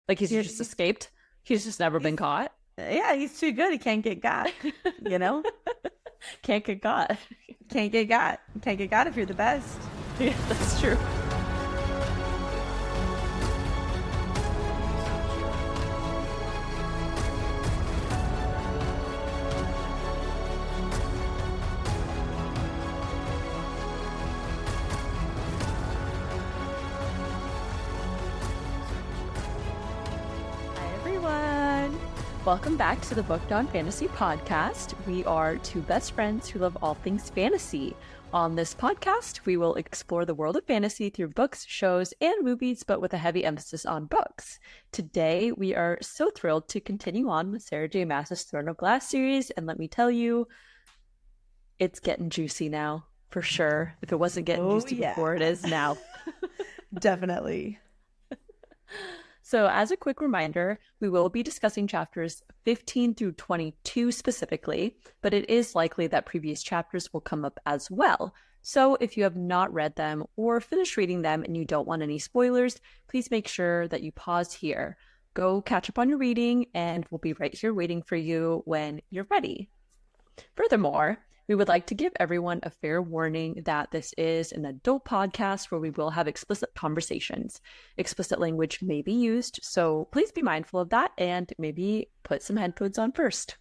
Like he's just escaped. He's just never been caught. Yeah, he's too good. He can't get got. You know, Can't get caught. can't get got. Can't get got if you're the best. Yeah, that's true. Hi, everyone. Welcome back to the Booked on Fantasy podcast. We are two best friends who love all things fantasy. On this podcast, we will explore the world of fantasy through books, shows, and movies, but with a heavy emphasis on books. Today, we are so thrilled to continue on with Sarah J. Maas's Throne of Glass series, and let me tell you, it's getting juicy now, for sure. If it wasn't getting juicy before, it is now. Definitely. So as a quick reminder, we will be discussing chapters 15 through 22 specifically, but it is likely that previous chapters will come up as well. So if you have not read them or finished reading them and you don't want any spoilers, please make sure that you pause here. Go catch up on your reading and we'll be right here waiting for you when you're ready. Furthermore, we would like to give everyone a fair warning that this is an adult podcast where we will have explicit conversations. Explicit language may be used, so please be mindful of that and maybe put some headphones on first.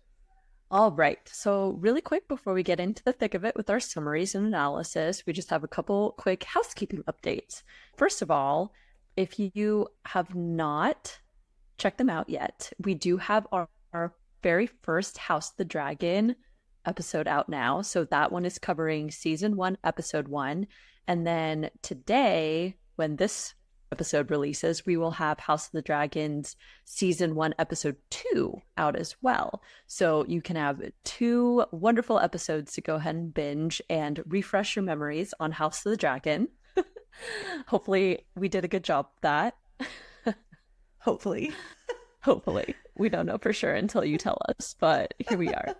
All right, so really quick before we get into the thick of it with our summaries and analysis, we just have a couple quick housekeeping updates. First of all, if you have not checked them out yet, we do have our very first House of the Dragon episode out now. So that one is covering season 1, episode 1. And then today, when this episode releases, we will have House of the Dragons season 1, episode 2 out as well. So you can have 2 wonderful episodes to go ahead and binge and refresh your memories on House of the Dragon. Hopefully we did a good job of that. Hopefully. Hopefully. We don't know for sure until you tell us, but here we are.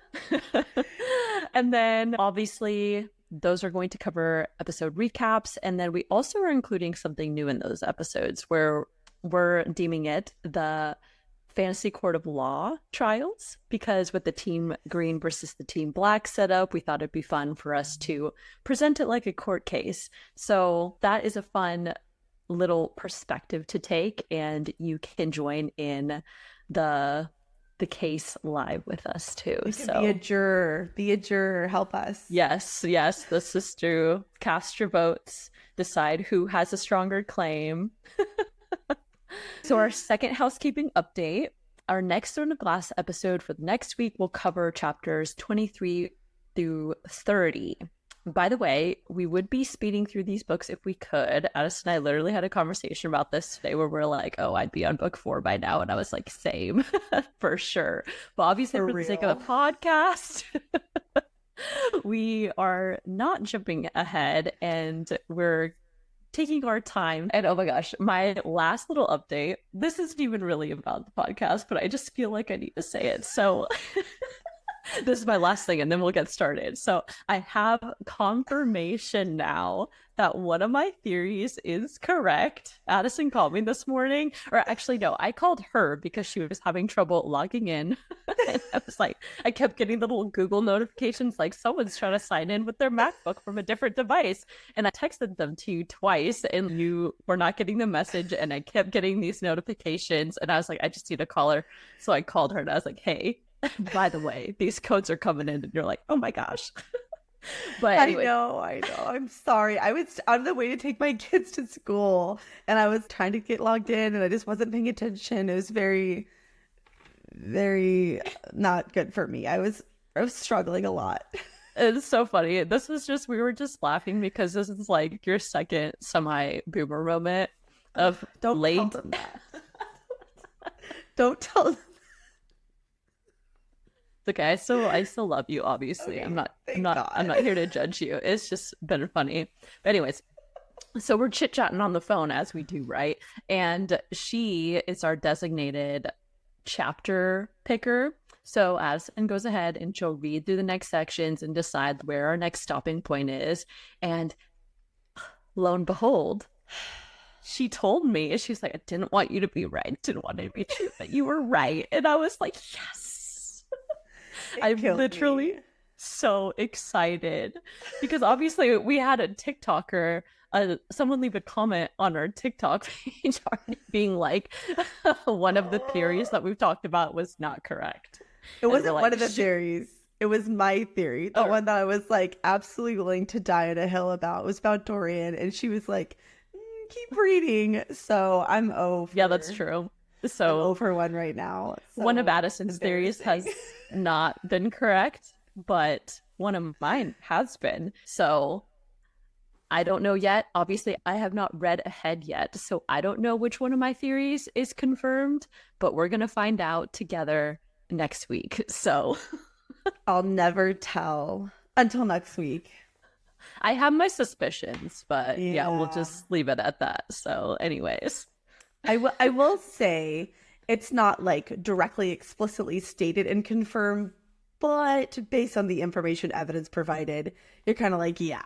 And then obviously those are going to cover episode recaps. And then we also are including something new in those episodes where we're deeming it the Fantasy Court of Law trials, because with the Team Green versus the Team Black setup, we thought it'd be fun for us to present it like a court case. So that is a fun little perspective to take, and you can join in the case live with us too. So be a juror, help us. Yes, this is true. Cast your votes, decide who has a stronger claim. So our second housekeeping update, our next Throne of Glass episode for the next week will cover chapters 23 through 30. By the way, we would be speeding through these books if we could. Addison and I literally had a conversation about this today where we're like, oh, I'd be on book 4 by now. And I was like, same, for sure. But obviously for the sake of the podcast, we are not jumping ahead and we're taking our time. And oh my gosh, my last little update, this isn't even really about the podcast, but I just feel like I need to say it. So this is my last thing and then we'll get started. So I have confirmation now that one of my theories is correct. Addison called me this morning, or actually no, I called her because she was having trouble logging in. And I was like, I kept getting little Google notifications like someone's trying to sign in with their MacBook from a different device. And I texted them to you twice and you were not getting the message, and I kept getting these notifications and I was like, I just need to call her. So I called her and I was like, hey, by the way, these codes are coming in, and you're like, oh my gosh. But anyway. I know. I'm sorry. I was on the way to take my kids to school and I was trying to get logged in and I just wasn't paying attention. It was very, very not good for me. I was struggling a lot. It's so funny. This was just, we were just laughing because this is like your second semi-boomer moment of Don't late. tell them that. Don't tell them. Okay, I still love you, obviously. Okay, I'm not here to judge you. It's just been funny. But anyways, so we're chit-chatting on the phone as we do, right? And she is our designated chapter picker. So Addison goes ahead and she'll read through the next sections and decide where our next stopping point is. And lo and behold, she told me, she's like, I didn't want you to be right. Didn't want it to be true, but you were right. And I was like, yes. It I'm killed literally me. so excited because obviously we had a TikToker, someone leave a comment on our TikTok page being like, one of the theories that we've talked about was not correct. It And we're wasn't one like, of the theories. It was my theory. The or one that I was like absolutely willing to die on a hill about was about Dorian. And she was like, keep reading. So yeah, that's true. I'm So over one right now. one of So Addison's theories embarrassing. has not been correct, but one of mine has been. So I don't know yet. Obviously, I have not read ahead yet. So I don't know which one of my theories is confirmed, but we're going to find out together next week. So I'll never tell until next week. I have my suspicions, but yeah, we'll Yeah. just leave it at that. So, anyways, I will say it's not like directly explicitly stated and confirmed, but based on the information evidence provided, you're kind of like, yeah,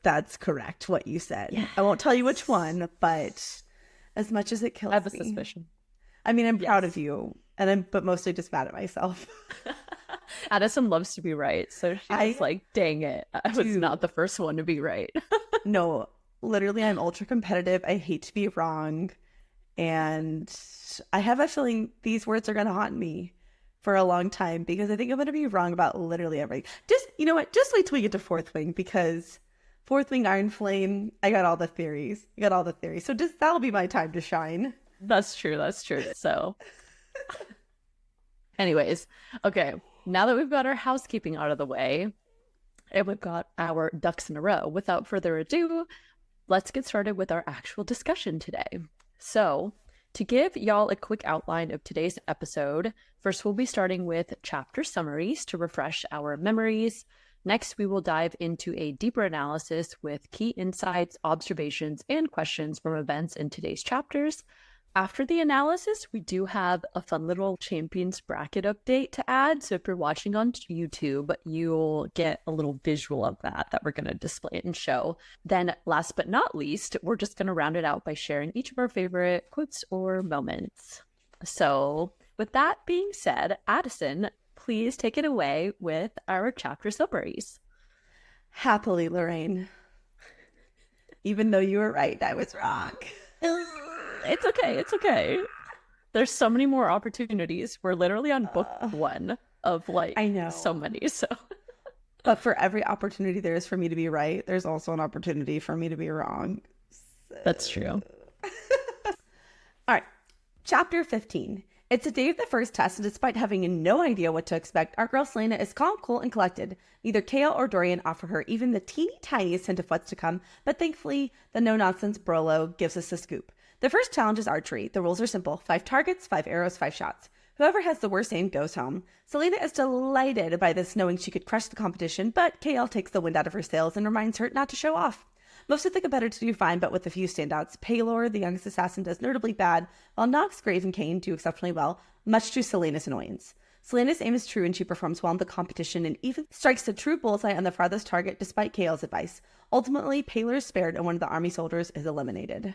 that's correct what you said. yeah, I won't tell you which one, but as much as it I have a kills me. suspicion. I mean, I'm proud of Yes. you, and I'm but mostly just mad at myself. Addison loves to be right. So she I was like, dang it. I was do. not the first one to be right. No, literally, I'm ultra competitive. I hate to be wrong. And I have a feeling these words are going to haunt me for a long time because I think I'm going to be wrong about literally everything. Just, you know what? Just wait till we get to Fourth Wing because Fourth Wing Iron Flame, I got all the theories. I got all the theories. So just that'll be my time to shine. That's true. That's true. So, anyways, okay. Now that we've got our housekeeping out of the way and we've got our ducks in a row, without further ado, let's get started with our actual discussion today. So, to give y'all a quick outline of today's episode, first we'll be starting with chapter summaries to refresh our memories. Next, we will dive into a deeper analysis with key insights, observations, and questions from events in today's chapters. After the analysis, we do have a fun little champions bracket update to add. So if you're watching on YouTube, you'll get a little visual of that we're going to display and show. Then last but not least, we're just going to round it out by sharing each of our favorite quotes or moments. So with that being said, Addison, please take it away with our chapter summaries. Happily, Lorraine. Even though you were right, I was wrong. It's okay. It's okay. There's so many more opportunities. We're literally on book one of like I know. so many. So But for every opportunity there is for me to be right, there's also an opportunity for me to be wrong. that's true. All right. Chapter 15. It's a day of the first test, and despite having no idea what to expect, our girl Selena is calm, cool, and collected. Neither Kale or Dorian offer her even the teeny tiniest hint of what's to come, but thankfully, the no-nonsense Brolo gives us the scoop. The first challenge is archery. The rules are simple. 5 targets, 5 arrows, 5 shots. Whoever has the worst aim goes home. Selena is delighted by this, knowing she could crush the competition, but Kale takes the wind out of her sails and reminds her not to show off. Most of the competitors do fine, but with a few standouts. Paylor, the youngest assassin, does notably bad, while Nox, Grave, and Kane do exceptionally well, much to Selena's annoyance. Selena's aim is true and she performs well in the competition and even strikes a true bullseye on the farthest target despite Kale's advice. Ultimately, Paylor is spared and one of the army soldiers is eliminated.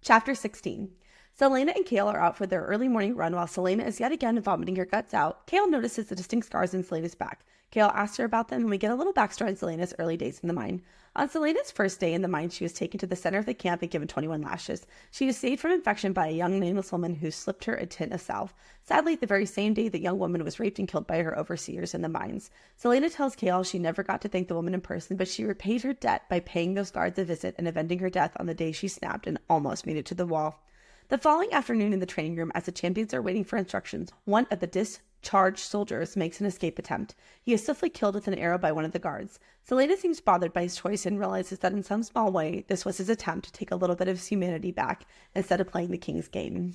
Chapter 16. Selena and Kale are out for their early morning run while Selena is yet again vomiting her guts out. Kale notices the distinct scars in Selena's back. Kale asks her about them and we get a little backstory on Selena's early days in the mine. On Selena's first day in the mine, she was taken to the center of the camp and given 21 lashes. She was saved from infection by a young nameless woman who slipped her a tin of salve. Sadly, the very same day, the young woman was raped and killed by her overseers in the mines. Selena tells Kale she never got to thank the woman in person, but she repaid her debt by paying those guards a visit and avenging her death on the day she snapped and almost made it to the wall. The following afternoon in the training room, as the champions are waiting for instructions, one of the discharged soldiers makes an escape attempt. He is swiftly killed with an arrow by one of the guards. Selena seems bothered by his choice and realizes that in some small way, this was his attempt to take a little bit of his humanity back instead of playing the king's game.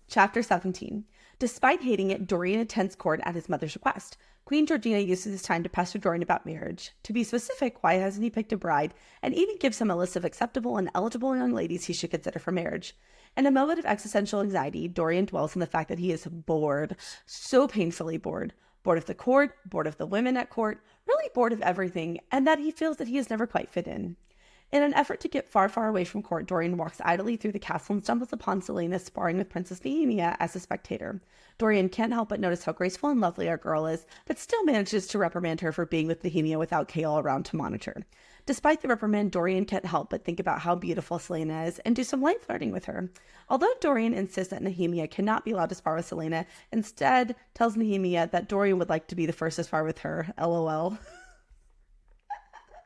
Chapter 17. Despite hating it, Dorian attends court at his mother's request. Queen Georgina uses his time to pester Dorian about marriage. To be specific, why hasn't he picked a bride? And even gives him a list of acceptable and eligible young ladies he should consider for marriage. In a moment of existential anxiety, Dorian dwells on the fact that he is bored, so painfully bored. Bored of the court, bored of the women at court, really bored of everything, and that he feels that he has never quite fit in. In an effort to get far, far away from court, Dorian walks idly through the castle and stumbles upon Selena sparring with Princess Nehemia as a spectator. Dorian can't help but notice how graceful and lovely our girl is, but still manages to reprimand her for being with Nehemia without Chaol around to monitor. Despite the reprimand, Dorian can't help but think about how beautiful Selena is and do some light flirting with her. Although Dorian insists that Nehemia cannot be allowed to spar with Selena, instead tells Nehemia that Dorian would like to be the first to spar with her. LOL.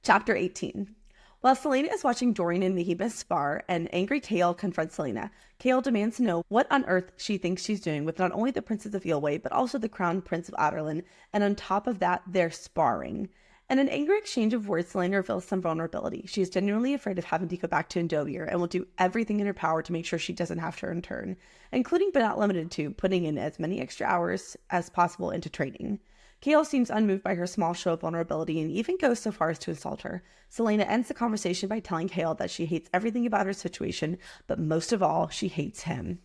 Chapter 18. While Selena is watching Dorian and Nehemia spar, an angry Chaol confronts Selena. Chaol demands to know what on earth she thinks she's doing with not only the Princess of Eelway, but also the Crown Prince of Adarlan, and on top of that, they're sparring. In an angry exchange of words, Selena reveals some vulnerability. She is genuinely afraid of having to go back to Endovir and will do everything in her power to make sure she doesn't have to return, including but not limited to putting in as many extra hours as possible into training. Chaol seems unmoved by her small show of vulnerability and even goes so far as to insult her. Selena ends the conversation by telling Chaol that she hates everything about her situation, but most of all, she hates him.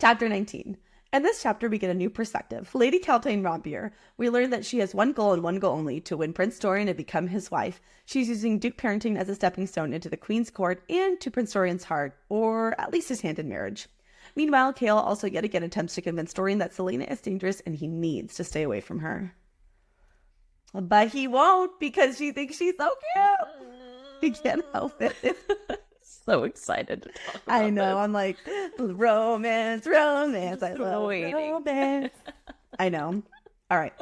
Chapter 19. In this chapter, we get a new perspective. Lady Caltaine Rompier. We learn that she has one goal and one goal only, to win Prince Dorian and become his wife. She's using Duke parenting as a stepping stone into the Queen's court and to Prince Dorian's heart, or at least his hand in marriage. Meanwhile, Chaol also yet again attempts to convince Dorian that Selena is dangerous and he needs to stay away from her. But he won't, because she thinks she's so cute. He can't help it. So excited to talk about I know. this. I'm like, romance. I love waiting. romance. I know. All right.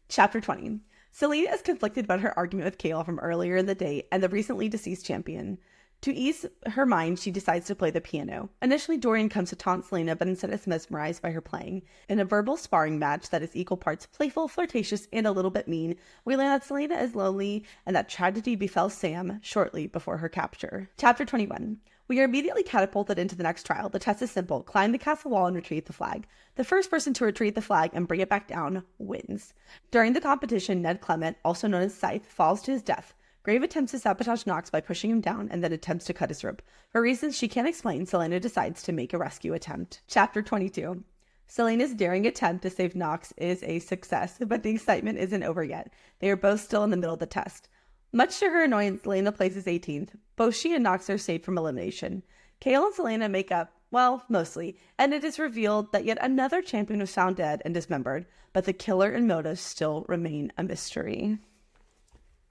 Chapter 20. Selena is conflicted about her argument with Chaol from earlier in the day and the recently deceased champion. To ease her mind, she decides to play the piano. Initially, Dorian comes to taunt Selena, but instead is mesmerized by her playing. In a verbal sparring match that is equal parts playful, flirtatious, and a little bit mean, we learn that Selena is lonely and that tragedy befell Sam shortly before her capture. Chapter 21. We are immediately catapulted into the next trial. The test is simple. Climb the castle wall and retrieve the flag. The first person to retrieve the flag and bring it back down wins. During the competition, Ned Clement, also known as Scythe, falls to his death. Grave attempts to sabotage Knox by pushing him down and then attempts to cut his rope. For reasons she can't explain, Selena decides to make a rescue attempt. Chapter 22. Selena's daring attempt to save Knox is a success, but the excitement isn't over yet. They are both still in the middle of the test. Much to her annoyance, Selena places 18th. Both she and Knox are saved from elimination. Chaol and Selena make up, well, mostly, and it is revealed that yet another champion was found dead and dismembered, but the killer and motives still remain a mystery.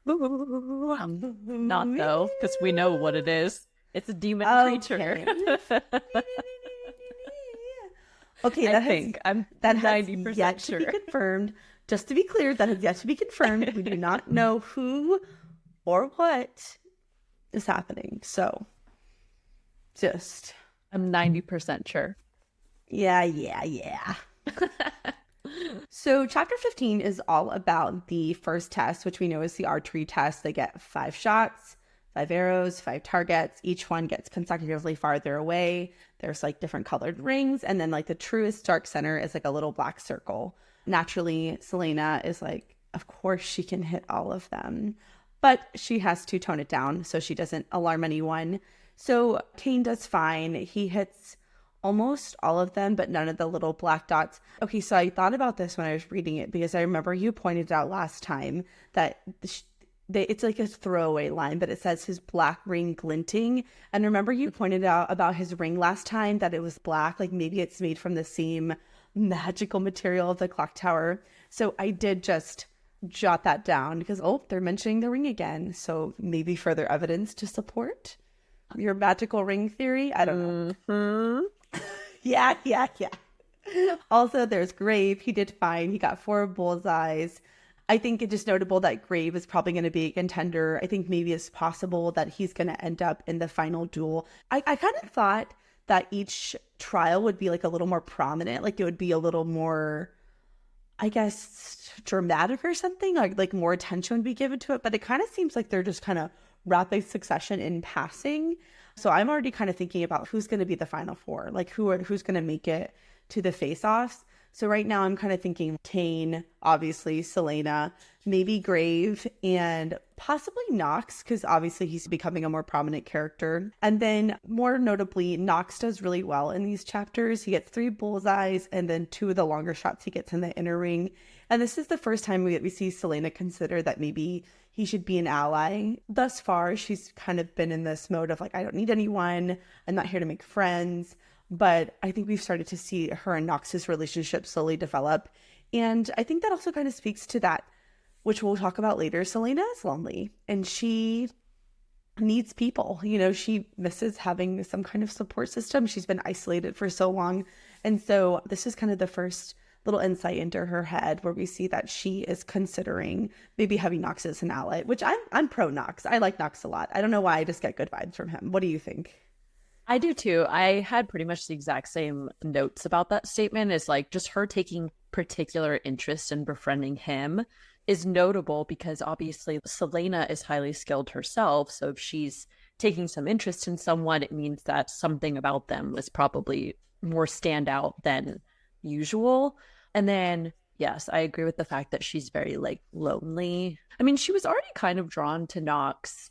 Not though, because we know what it is. It's a demon creature. Okay, I think I'm that 90% has yet sure. to be confirmed. Just to be clear, that has yet to be confirmed. We do not know who or what is happening. So, just I'm 90% sure. yeah. So chapter 15 is all about the first test, which we know is the archery test. They get 5 shots, 5 arrows, 5 targets. Each one gets consecutively farther away. There's like different colored rings. And then like the truest dark center is like a little black circle. Naturally, Selena is like, of course she can hit all of them, but she has to tone it down so she doesn't alarm anyone. So Kane does fine. He hits almost all of them, but none of the little black dots. Okay, so I thought about this when I was reading it because I remember you pointed out last time that it's like a throwaway line, but it says his black ring glinting. And remember you pointed out about his ring last time that it was black, like maybe it's made from the same magical material of the clock tower. So I did just jot that down because, they're mentioning the ring again. So maybe further evidence to support your magical ring theory. I don't know. Yeah. Also, there's Grave. He did fine. He got 4 bullseyes. I think it's just notable that Grave is probably going to be a contender. I think maybe it's possible that he's going to end up in the final duel. I kind of thought that each trial would be like a little more prominent. Like it would be a little more, I guess, dramatic or something. Like more attention would be given to it. But it kind of seems like they're just kind of rapid succession in passing. So I'm already kind of thinking about who's going to be the final 4, like who's going to make it to the face-offs. So right now I'm kind of thinking Kane, obviously, Selena, maybe Grave, and possibly Nox, because obviously he's becoming a more prominent character. And then more notably, Nox does really well in these chapters. He gets 3 bullseyes and then 2 of the longer shots he gets in the inner ring. And this is the first time we see Selena consider that maybe he should be an ally. Thus far, she's kind of been in this mode of like, I don't need anyone. I'm not here to make friends. But I think we've started to see her and Nox's relationship slowly develop. And I think that also kind of speaks to that, which we'll talk about later. Selena is lonely and she needs people. You know, she misses having some kind of support system. She's been isolated for so long. And so this is kind of the first little insight into her head where we see that she is considering maybe having Nox as an ally, which I'm pro Nox. I like Nox a lot. I don't know why, I just get good vibes from him. What do you think? I do too. I had pretty much the exact same notes about that statement. Is like just her taking particular interest in befriending him is notable because obviously Selena is highly skilled herself. So if she's taking some interest in someone, it means that something about them was probably more standout than usual. And then, yes, I agree with the fact that she's very like lonely. I mean, she was already kind of drawn to Nox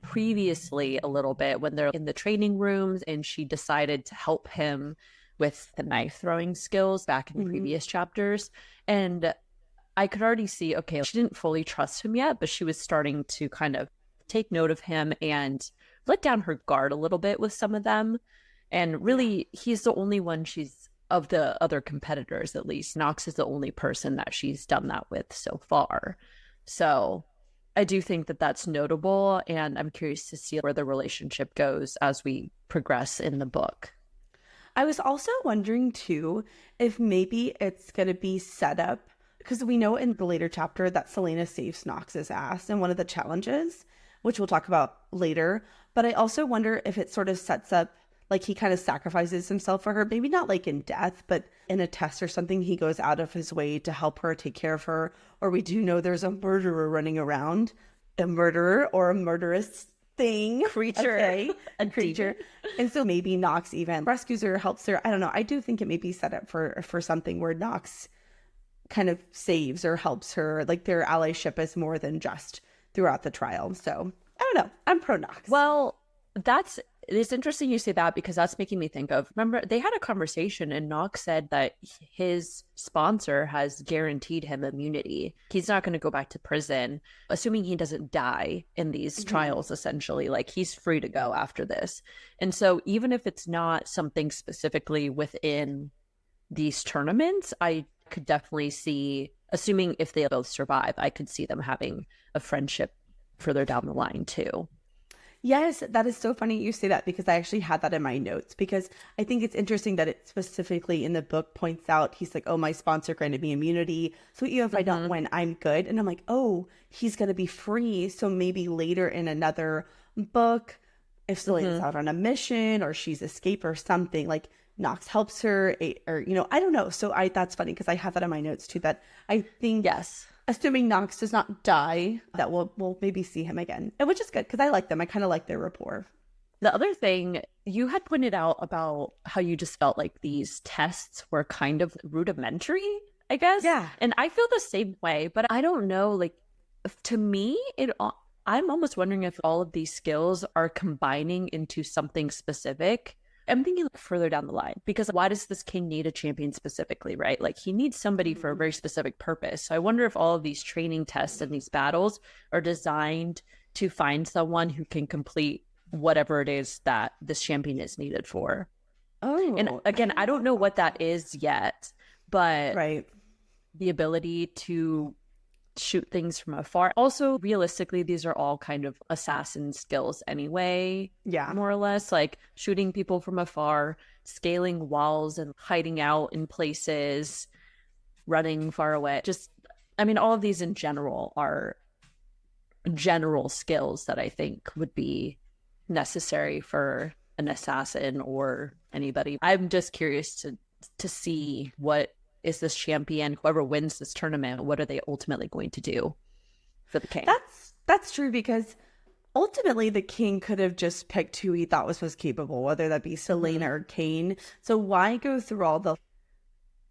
previously a little bit when they're in the training rooms and she decided to help him with the knife throwing skills back in previous chapters. And I could already see, okay, she didn't fully trust him yet, but she was starting to kind of take note of him and let down her guard a little bit with some of them. And really, he's the only one she's, of the other competitors at least, Nox is the only person that she's done that with so far. So I do think that that's notable, and I'm curious to see where the relationship goes as we progress in the book. I was also wondering too if maybe it's going to be set up because we know in the later chapter that Selena saves Nox's ass in one of the challenges, which we'll talk about later. But I also wonder if it sort of sets up like he kind of sacrifices himself for her, maybe not like in death, but in a test or something, he goes out of his way to help her, take care of her. Or we do know there's a murderer running around, a murderer or a murderous thing, Creature. okay? A creature. And so maybe Nox even rescues her, helps her. I don't know. I do think it may be set up for something where Nox kind of saves or helps her. Like their allyship is more than just throughout the trial. So I don't know. I'm pro Nox. Well, it's interesting you say that because that's making me think of, remember, they had a conversation and Nox said that his sponsor has guaranteed him immunity. He's not going to go back to prison, assuming he doesn't die in these trials, essentially. Like, he's free to go after this. And so even if it's not something specifically within these tournaments, I could definitely see, assuming if they both survive, I could see them having a friendship further down the line too. Yes, that is so funny you say that because I actually had that in my notes because I think it's interesting that it specifically in the book points out he's like, oh, my sponsor granted me immunity. So even if I don't win, I'm good. And I'm like, oh, he's going to be free. So maybe later in another book, if Selena's out on a mission or she's escaped or something, like Nox helps her or, you know, I don't know. So that's funny because I have that in my notes too, that I think, Yes. assuming Nox does not die, that we'll maybe see him again, and which is good because I like them. I kind of like their rapport. The other thing you had pointed out about how you just felt like these tests were kind of rudimentary, I guess. Yeah. And I feel the same way, but I don't know, like, to me, I'm almost wondering if all of these skills are combining into something specific. I'm thinking like further down the line, because why does this king need a champion specifically, right? Like, he needs somebody for a very specific purpose. So I wonder if all of these training tests and these battles are designed to find someone who can complete whatever it is that this champion is needed for. Oh, And again, I don't know what that is yet, but right. the ability to shoot things from afar. Also, realistically, these are all kind of assassin skills anyway. Yeah. More or less, like shooting people from afar, scaling walls and hiding out in places, running far away. Just, I mean, all of these in general are general skills that I think would be necessary for an assassin or anybody. I'm just curious to see what is this champion, whoever wins this tournament, what are they ultimately going to do for the king? That's true because ultimately the king could have just picked who he thought was most capable, whether that be Selena or Kane. So why go through all the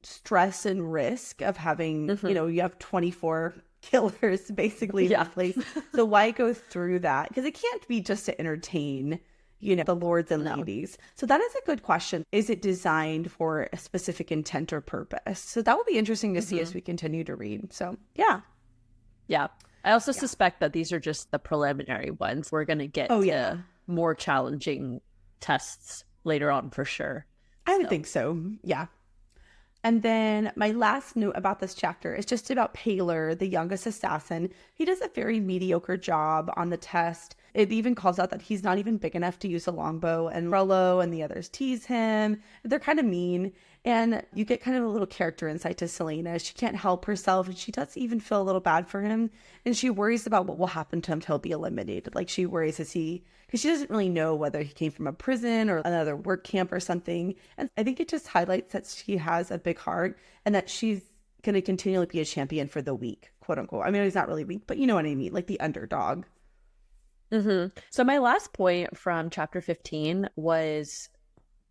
stress and risk of having, Mm-hmm. you have 24 killers basically in Yeah. the place. So why go through that? Because it can't be just to entertain, the lords and No. ladies. So that is a good question. Is it designed for a specific intent or purpose? So that will be interesting to see Mm-hmm. as we continue to read. So yeah. Yeah. I also Yeah. suspect that these are just the preliminary ones. We're going to get Oh yeah. to more challenging tests later on for sure. I would So, think so. Yeah. And then my last note about this chapter is just about Paler, the youngest assassin. He does a very mediocre job on the test. It even calls out that he's not even big enough to use a longbow, and Rollo and the others tease him. They're kind of mean. And you get kind of a little character insight to Selena. She can't help herself, and she does even feel a little bad for him. And she worries about what will happen to him till he'll be eliminated. Like she worries because she doesn't really know whether he came from a prison or another work camp or something. And I think it just highlights that she has a big heart and that she's going to continually be a champion for the weak, quote unquote. I mean, he's not really weak, but you know what I mean, like the underdog. so my last point from chapter 15 was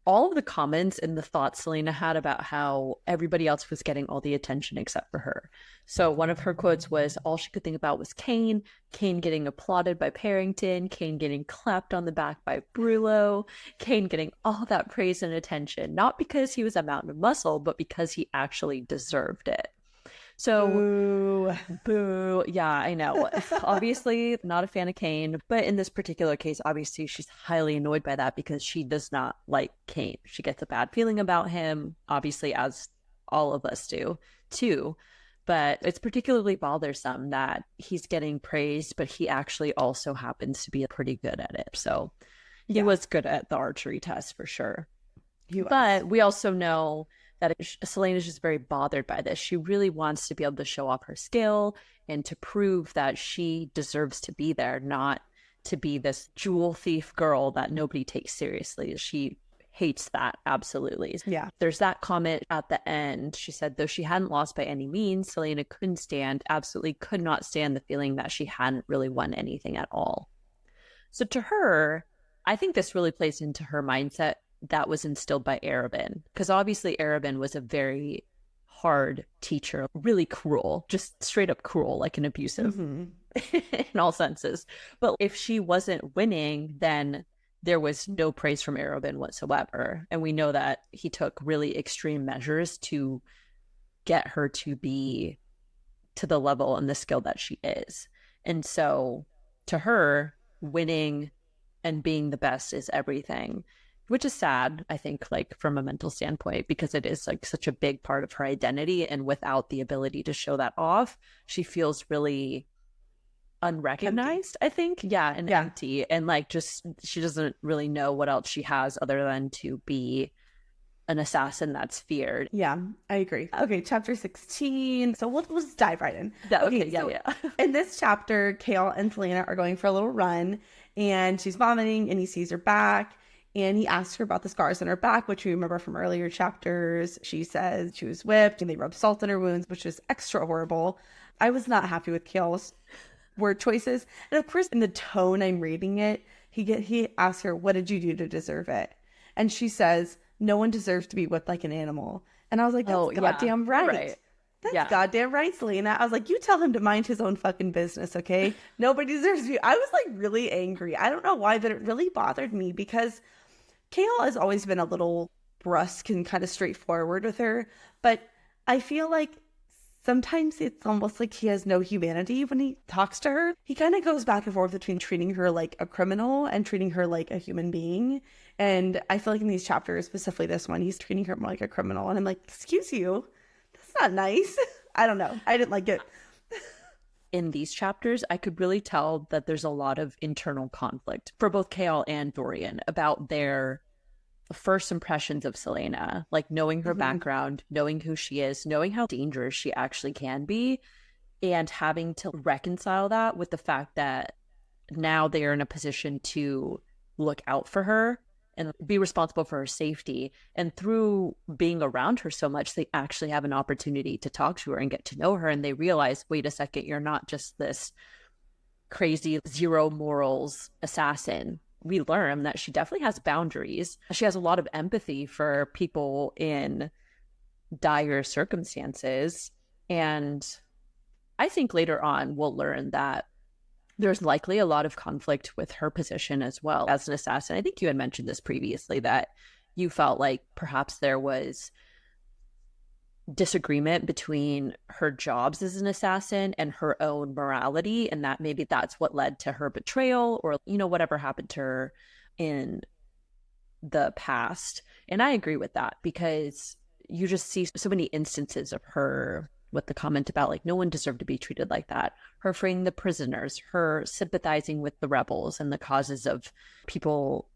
all of the comments and the thoughts Selena had about how everybody else was getting all the attention except for her. So one of her quotes was, all she could think about was Kane getting applauded by Parrington, Kane getting clapped on the back by Brullo, Kane getting all that praise and attention, not because he was a mountain of muscle, but because he actually deserved it. So, Ooh. boo. Yeah, I know. Obviously, not a fan of Kane, but in this particular case, obviously, she's highly annoyed by that because she does not like Kane. She gets a bad feeling about him, obviously, as all of us do, too. But it's particularly bothersome that he's getting praised, but he actually also happens to be pretty good at it. So he Yeah, was good at the archery test for sure. he was. But we also know that Selena's just very bothered by this. She really wants to be able to show off her skill and to prove that she deserves to be there, not to be this jewel thief girl that nobody takes seriously. She hates that, absolutely. Yeah. There's that comment at the end. She said, though she hadn't lost by any means, Selena absolutely could not stand the feeling that she hadn't really won anything at all. So to her, I think this really plays into her mindset that was instilled by Arabin, because obviously Arabin was a very hard teacher, really cruel, just straight up cruel, like an abusive Mm-hmm. in all senses. But if she wasn't winning, then there was no praise from Arabin whatsoever. And we know that he took really extreme measures to get her to be to the level and the skill that she is. And so to her, winning and being the best is everything, which is sad, I think, like from a mental standpoint, because it is like such a big part of her identity. And without the ability to show that off, she feels really unrecognized, I think. Yeah, and Yeah. empty. And like just she doesn't really know what else she has other than to be an assassin that's feared. Yeah, I agree. Okay, chapter 16. So we'll just dive right in. Okay, so yeah. in this chapter, Kale and Selena are going for a little run, and she's vomiting, and he sees her back, and he asks her about the scars on her back, which we remember from earlier chapters. She says she was whipped, and they rubbed salt in her wounds, which was extra horrible. I was not happy with Kale's word choices, and of course, in the tone I'm reading it, he asks her, "What did you do to deserve it?" And she says, "No one deserves to be whipped like an animal." And I was like, that's goddamn right. That's goddamn right, Selena. I was like, you tell him to mind his own fucking business, okay? Nobody deserves you. I was like really angry. I don't know why, but it really bothered me because Kale has always been a little brusque and kind of straightforward with her. But I feel like sometimes it's almost like he has no humanity when he talks to her. He kind of goes back and forth between treating her like a criminal and treating her like a human being. And I feel like in these chapters, specifically this one, he's treating her more like a criminal. And I'm like, excuse you, that's not nice. I don't know. I didn't like it. In these chapters, I could really tell that there's a lot of internal conflict for both Kale and Dorian about their first impressions of Selena, like knowing her background, knowing who she is, knowing how dangerous she actually can be, and having to reconcile that with the fact that now they are in a position to look out for her and be responsible for her safety. And through being around her so much, they actually have an opportunity to talk to her and get to know her. And they realize, wait a second, you're not just this crazy zero morals assassin. We learn that she definitely has boundaries. She has a lot of empathy for people in dire circumstances. And I think later on we'll learn that there's likely a lot of conflict with her position as well as an assassin. I think you had mentioned this previously, that you felt like perhaps there was disagreement between her jobs as an assassin and her own morality, and that maybe that's what led to her betrayal, or whatever happened to her in the past. And I agree with that, because you just see so many instances of her with the comment about like no one deserved to be treated like that, her freeing the prisoners, her sympathizing with the rebels and the causes of people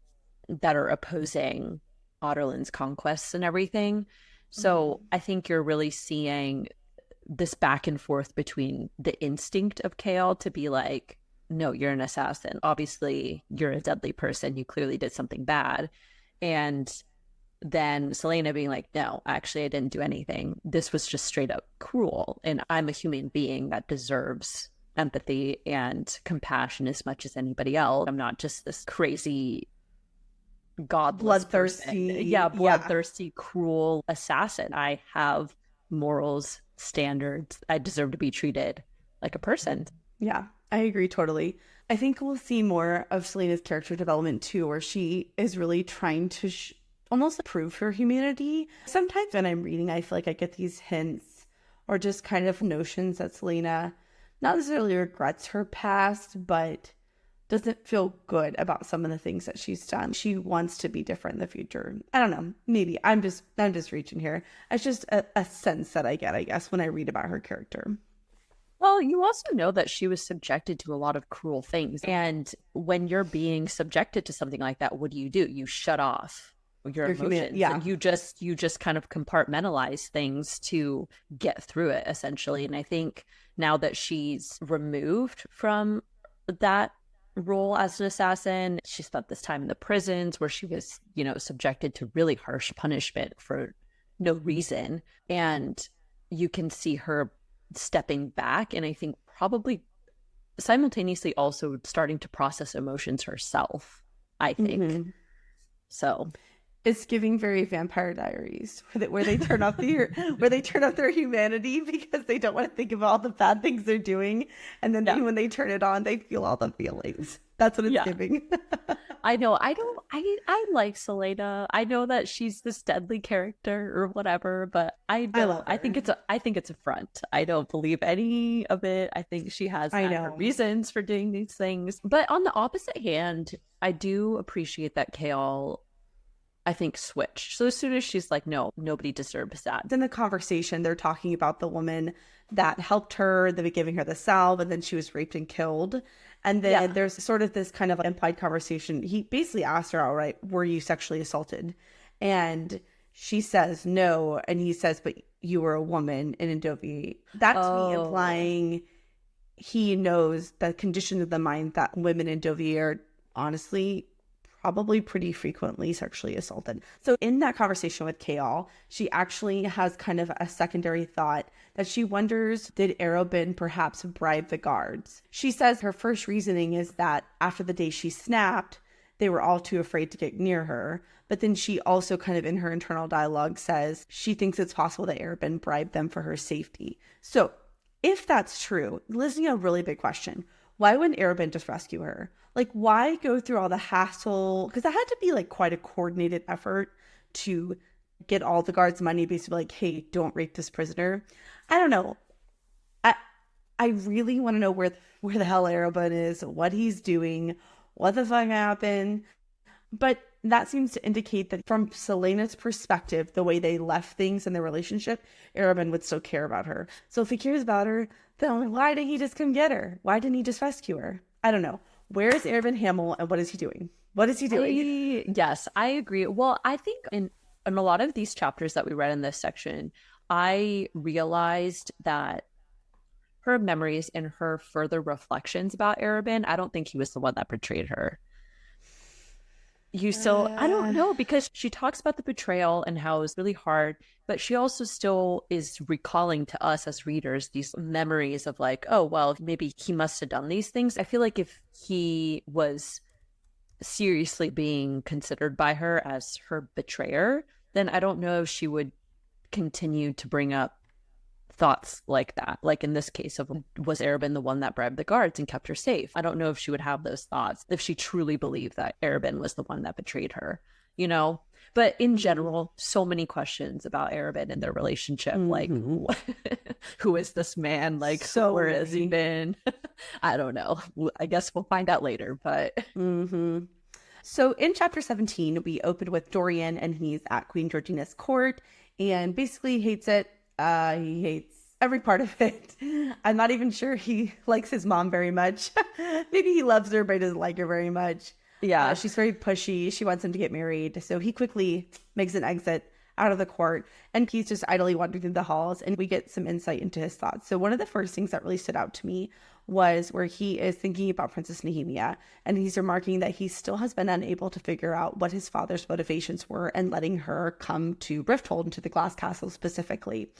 that are opposing Otterland's conquests and everything. So I think you're really seeing this back and forth between the instinct of Kale to be like, no, you're an assassin. Obviously, you're a deadly person. You clearly did something bad. And then Selena being like, no, actually, I didn't do anything. This was just straight up cruel. And I'm a human being that deserves empathy and compassion as much as anybody else. I'm not just this crazy godless bloodthirsty person. Yeah, bloodthirsty, cruel assassin. I have morals, standards. I deserve to be treated like a person. Yeah, I agree totally. I think we'll see more of Selena's character development too, where she is really trying to almost prove her humanity. Sometimes when I'm reading, I feel like I get these hints or just kind of notions that Selena not necessarily regrets her past, but doesn't feel good about some of the things that she's done. She wants to be different in the future. I don't know. Maybe I'm just reaching here. It's just a sense that I get, I guess, when I read about her character. Well, you also know that she was subjected to a lot of cruel things. And when you're being subjected to something like that, what do? You shut off your emotions. Yeah. And you just kind of compartmentalize things to get through it, essentially. And I think now that she's removed from that role as an assassin, she spent this time in the prisons where she was, subjected to really harsh punishment for no reason. And you can see her stepping back, and I think probably simultaneously also starting to process emotions herself, I think. So it's giving very Vampire Diaries, where they turn off their humanity because they don't want to think of all the bad things they're doing, and then when they turn it on, they feel all the feelings. That's what it's giving. I know. I like Selena. I know that she's this deadly character or whatever, but I think it's a front. I don't believe any of it. I think she has her reasons for doing these things. But on the opposite hand, I do appreciate that Kale, I think, switched. So as soon as she's like, no, nobody deserves that. In the conversation, they're talking about the woman that helped her, they were giving her the salve, and then she was raped and killed. And then there's sort of this kind of implied conversation. He basically asked her outright, were you sexually assaulted? And she says no. And he says, but you were a woman in Indovie. That's me implying he knows the condition of the mind that women in Indovie are honestly probably pretty frequently sexually assaulted. So in that conversation with Kale, she actually has kind of a secondary thought that she wonders, did Arobin perhaps bribe the guards? She says her first reasoning is that after the day she snapped, they were all too afraid to get near her. But then she also kind of in her internal dialogue says she thinks it's possible that Arobin bribed them for her safety. So if that's true, this is a really big question. Why wouldn't Arobin just rescue her? Like, why go through all the hassle? Because that had to be like quite a coordinated effort to get all the guards' money, basically like, hey, don't rape this prisoner. I don't know. I really want to know where the hell Arobin is, what he's doing, what the fuck happened. But that seems to indicate that from Selena's perspective, the way they left things in their relationship, Arobin would still care about her. So if he cares about her, then why didn't he just come get her? Why didn't he just rescue her? I don't know. Where is Arobin Hamel and what is he doing? Yes, I agree. Well, I think in a lot of these chapters that we read in this section, I realized that her memories and her further reflections about Arobin, I don't think he was the one that betrayed her. I don't know, because she talks about the betrayal and how it was really hard, but she also still is recalling to us as readers these memories of like, oh, well, maybe he must have done these things. I feel like if he was seriously being considered by her as her betrayer, then I don't know if she would continue to bring up thoughts like that. Like in this case of, was Arabin the one that bribed the guards and kept her safe? I don't know if she would have those thoughts if she truly believed that Arabin was the one that betrayed her, you know? But in general, so many questions about Arabin and their relationship. Like, who is this man? Like, So where many. has he been? I don't know. I guess we'll find out later, but So in chapter 17, we opened with Dorian, and he's at Queen Georgina's court and basically hates it. He hates every part of it. I'm not even sure he likes his mom very much. Maybe he loves her, but he doesn't like her very much. yeah. She's very pushy. She wants him to get married. So he quickly makes an exit out of the court, and he's just idly wandering through the halls, and we get some insight into his thoughts. So one of the first things that really stood out to me was where he is thinking about Princess Nehemia, and he's remarking that he still has been unable to figure out what his father's motivations were in letting her come to Rifthold, into the Glass Castle specifically.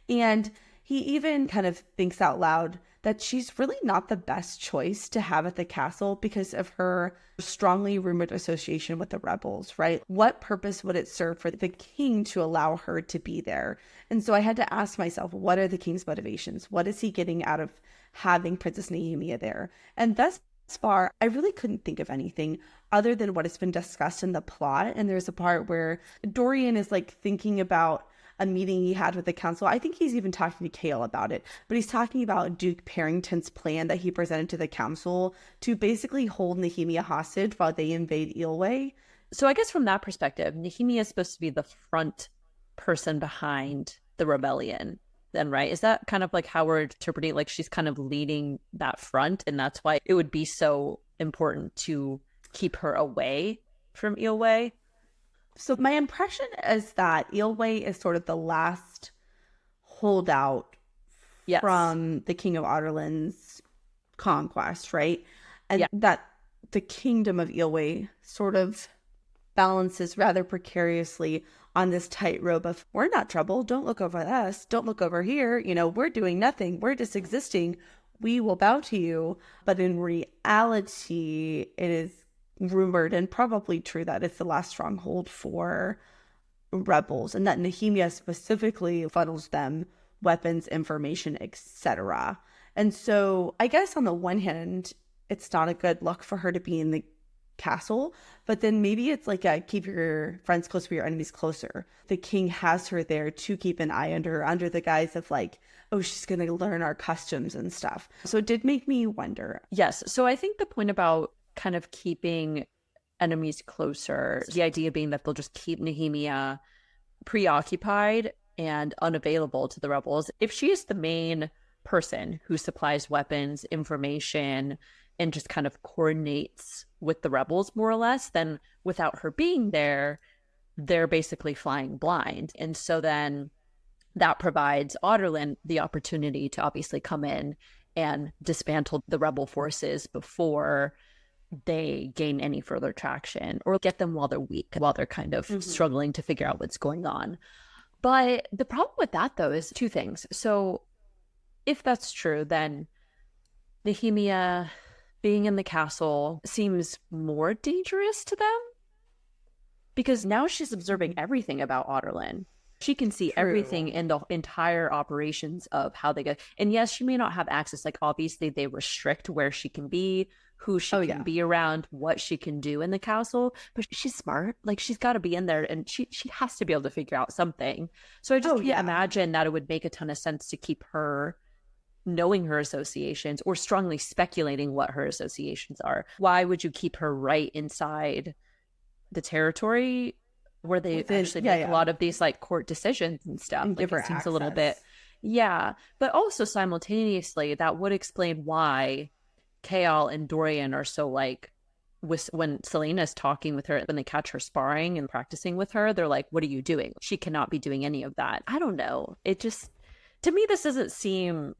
And he even kind of thinks out loud that she's really not the best choice to have at the castle because of her strongly rumored association with the rebels, right? What purpose would it serve for the king to allow her to be there? And so I had to ask myself, what are the king's motivations? What is he getting out of having Princess Nehemia there? And thus far, I really couldn't think of anything other than what has been discussed in the plot. And there's a part where Dorian is like thinking about a meeting he had with the council. I think he's even talking to Kale about it, but he's talking about Duke Parrington's plan that he presented to the council to basically hold Nehemia hostage while they invade Eelway. So I guess from that perspective, Nehemia is supposed to be the front person behind the rebellion, then, right? Is that kind of like how we're interpreting, like she's kind of leading that front, and that's why it would be so important to keep her away from Eelway? So my impression is that Eelway is sort of the last holdout Yes. from the King of Adarlan's conquest, right? And that the kingdom of Eelway sort of balances rather precariously on this tightrope of, we're not trouble, don't look over us, don't look over here, you know, we're doing nothing, we're just existing, we will bow to you. But in reality, it is rumored and probably true that it's the last stronghold for rebels, and that Nehemia specifically funnels them weapons, information, etc. And so I guess on the one hand, it's not a good look for her to be in the castle, but then maybe it's like a keep your friends close but your enemies closer. The king has her there to keep an eye on her under the guise of like, oh, she's going to learn our customs and stuff. So it did make me wonder. Yes. So I think the point about kind of keeping enemies closer, the idea being that they'll just keep Nehemia preoccupied and unavailable to the rebels. If she is the main person who supplies weapons, information, and just kind of coordinates with the rebels more or less, then without her being there, they're basically flying blind. And so then that provides Adarlan the opportunity to obviously come in and dismantle the rebel forces before they gain any further traction, or get them while they're weak, while they're kind of struggling to figure out what's going on. But the problem with that, though, is two things. So if that's true, then Nehemia being in the castle seems more dangerous to them, because now she's observing everything about Adarlan. She can see everything in the entire operations of how they go. And yes, she may not have access. Like, obviously, they restrict where she can be, who she can be around, what she can do in the castle. But she's smart. Like, she's got to be in there, and she has to be able to figure out something. So I just can't imagine that it would make a ton of sense to keep her knowing her associations or strongly speculating what her associations are. Why would you keep her right inside the territory where they actually make a lot of these like court decisions and stuff? And give like, her it seems access. a little bit, but also simultaneously that would explain why Kael and Dorian are so like, when Selena's talking with her, when they catch her sparring and practicing with her, they're like, what are you doing? She cannot be doing any of that. I don't know. It just, to me, this doesn't seem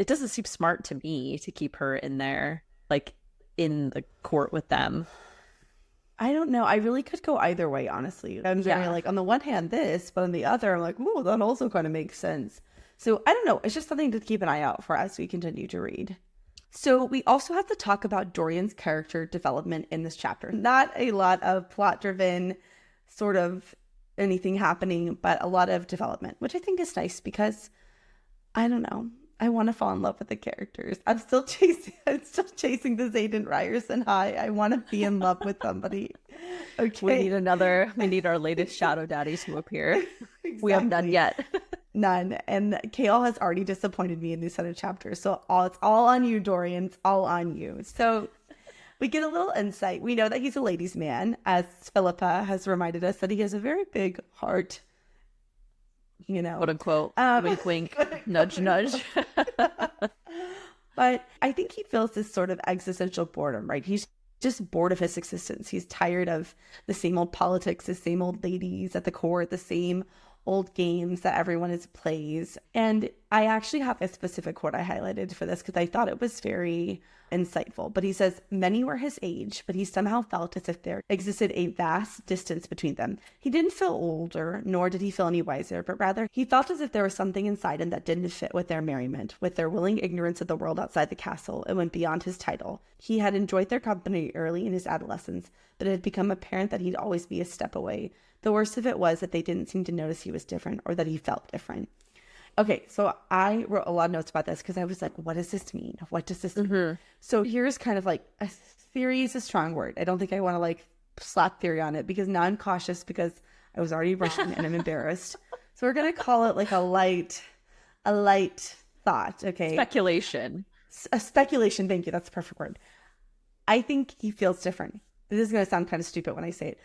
smart to me to keep her in there, like in the court with them. I don't know. I really could go either way, honestly. I'm very like, on the one hand, this, but on the other, I'm like, ooh, that also kind of makes sense. So I don't know. It's just something to keep an eye out for as we continue to read. So we also have to talk about Dorian's character development in this chapter. Not a lot of plot-driven sort of anything happening, but a lot of development, which I think is nice because I don't know. I want to fall in love with the characters. I'm still chasing the Zayden Ryerson high. I want to be in love with somebody. Okay. We need our latest shadow daddies to appear. Exactly. We have none yet. None. And Kale has already disappointed me in these set of chapters. So it's all on you, Dorian. It's all on you. So we get a little insight. We know that he's a ladies' man, as Philippa has reminded us that he has a very big heart, quote unquote, wink, wink, nudge, nudge. But I think he feels this sort of existential boredom, right? He's just bored of his existence. He's tired of the same old politics, the same old ladies at the court, the same old games that everyone plays. And I actually have a specific quote I highlighted for this because I thought it was very insightful. But he says, many were his age, but he somehow felt as if there existed a vast distance between them. He didn't feel older, nor did he feel any wiser, but rather he felt as if there was something inside him that didn't fit with their merriment, with their willing ignorance of the world outside the castle. It went beyond his title. He had enjoyed their company early in his adolescence, but it had become apparent that he'd always be a step away. The worst of it was that they didn't seem to notice he was different or that he felt different. Okay, so I wrote a lot of notes about this because I was like, what does this mean? What does this mean? So here's kind of like, a theory is a strong word. I don't think I want to like slap theory on it because now I'm cautious because I was already rushing and I'm embarrassed. So we're going to call it like a light thought, okay? Speculation. A speculation, thank you. That's the perfect word. I think he feels different. This is going to sound kind of stupid when I say it.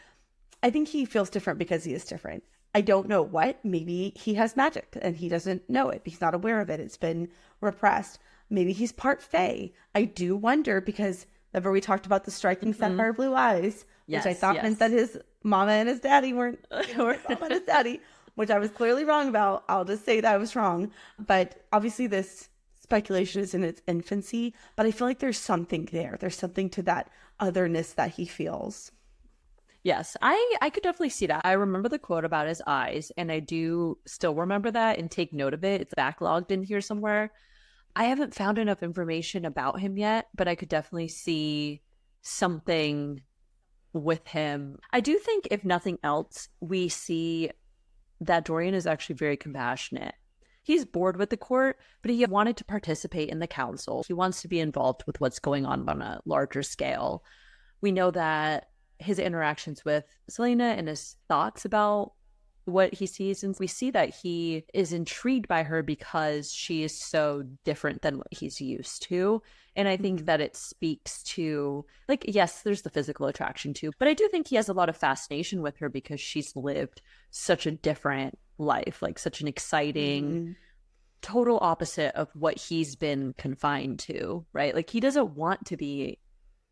I think he feels different because he is different. I don't know what. Maybe he has magic and he doesn't know it. He's not aware of it. It's been repressed. Maybe he's part fae. I do wonder because remember we talked about the striking sapphire blue eyes, which I thought meant that his mama and his daddy weren't mama and his daddy, which I was clearly wrong about. I'll just say that I was wrong. But obviously this speculation is in its infancy, but I feel like there's something there. There's something to that otherness that he feels. Yes, I could definitely see that. I remember the quote about his eyes, and I do still remember that and take note of it. It's backlogged in here somewhere. I haven't found enough information about him yet, but I could definitely see something with him. I do think, if nothing else, we see that Dorian is actually very compassionate. He's bored with the court, but he wanted to participate in the council. He wants to be involved with what's going on a larger scale. We know that his interactions with Selena and his thoughts about what he sees, and we see that he is intrigued by her because she is so different than what he's used to. And I think that it speaks to, like, yes, there's the physical attraction too, but I do think he has a lot of fascination with her because she's lived such a different life, like such an exciting total opposite of what he's been confined to, right? Like, he doesn't want to be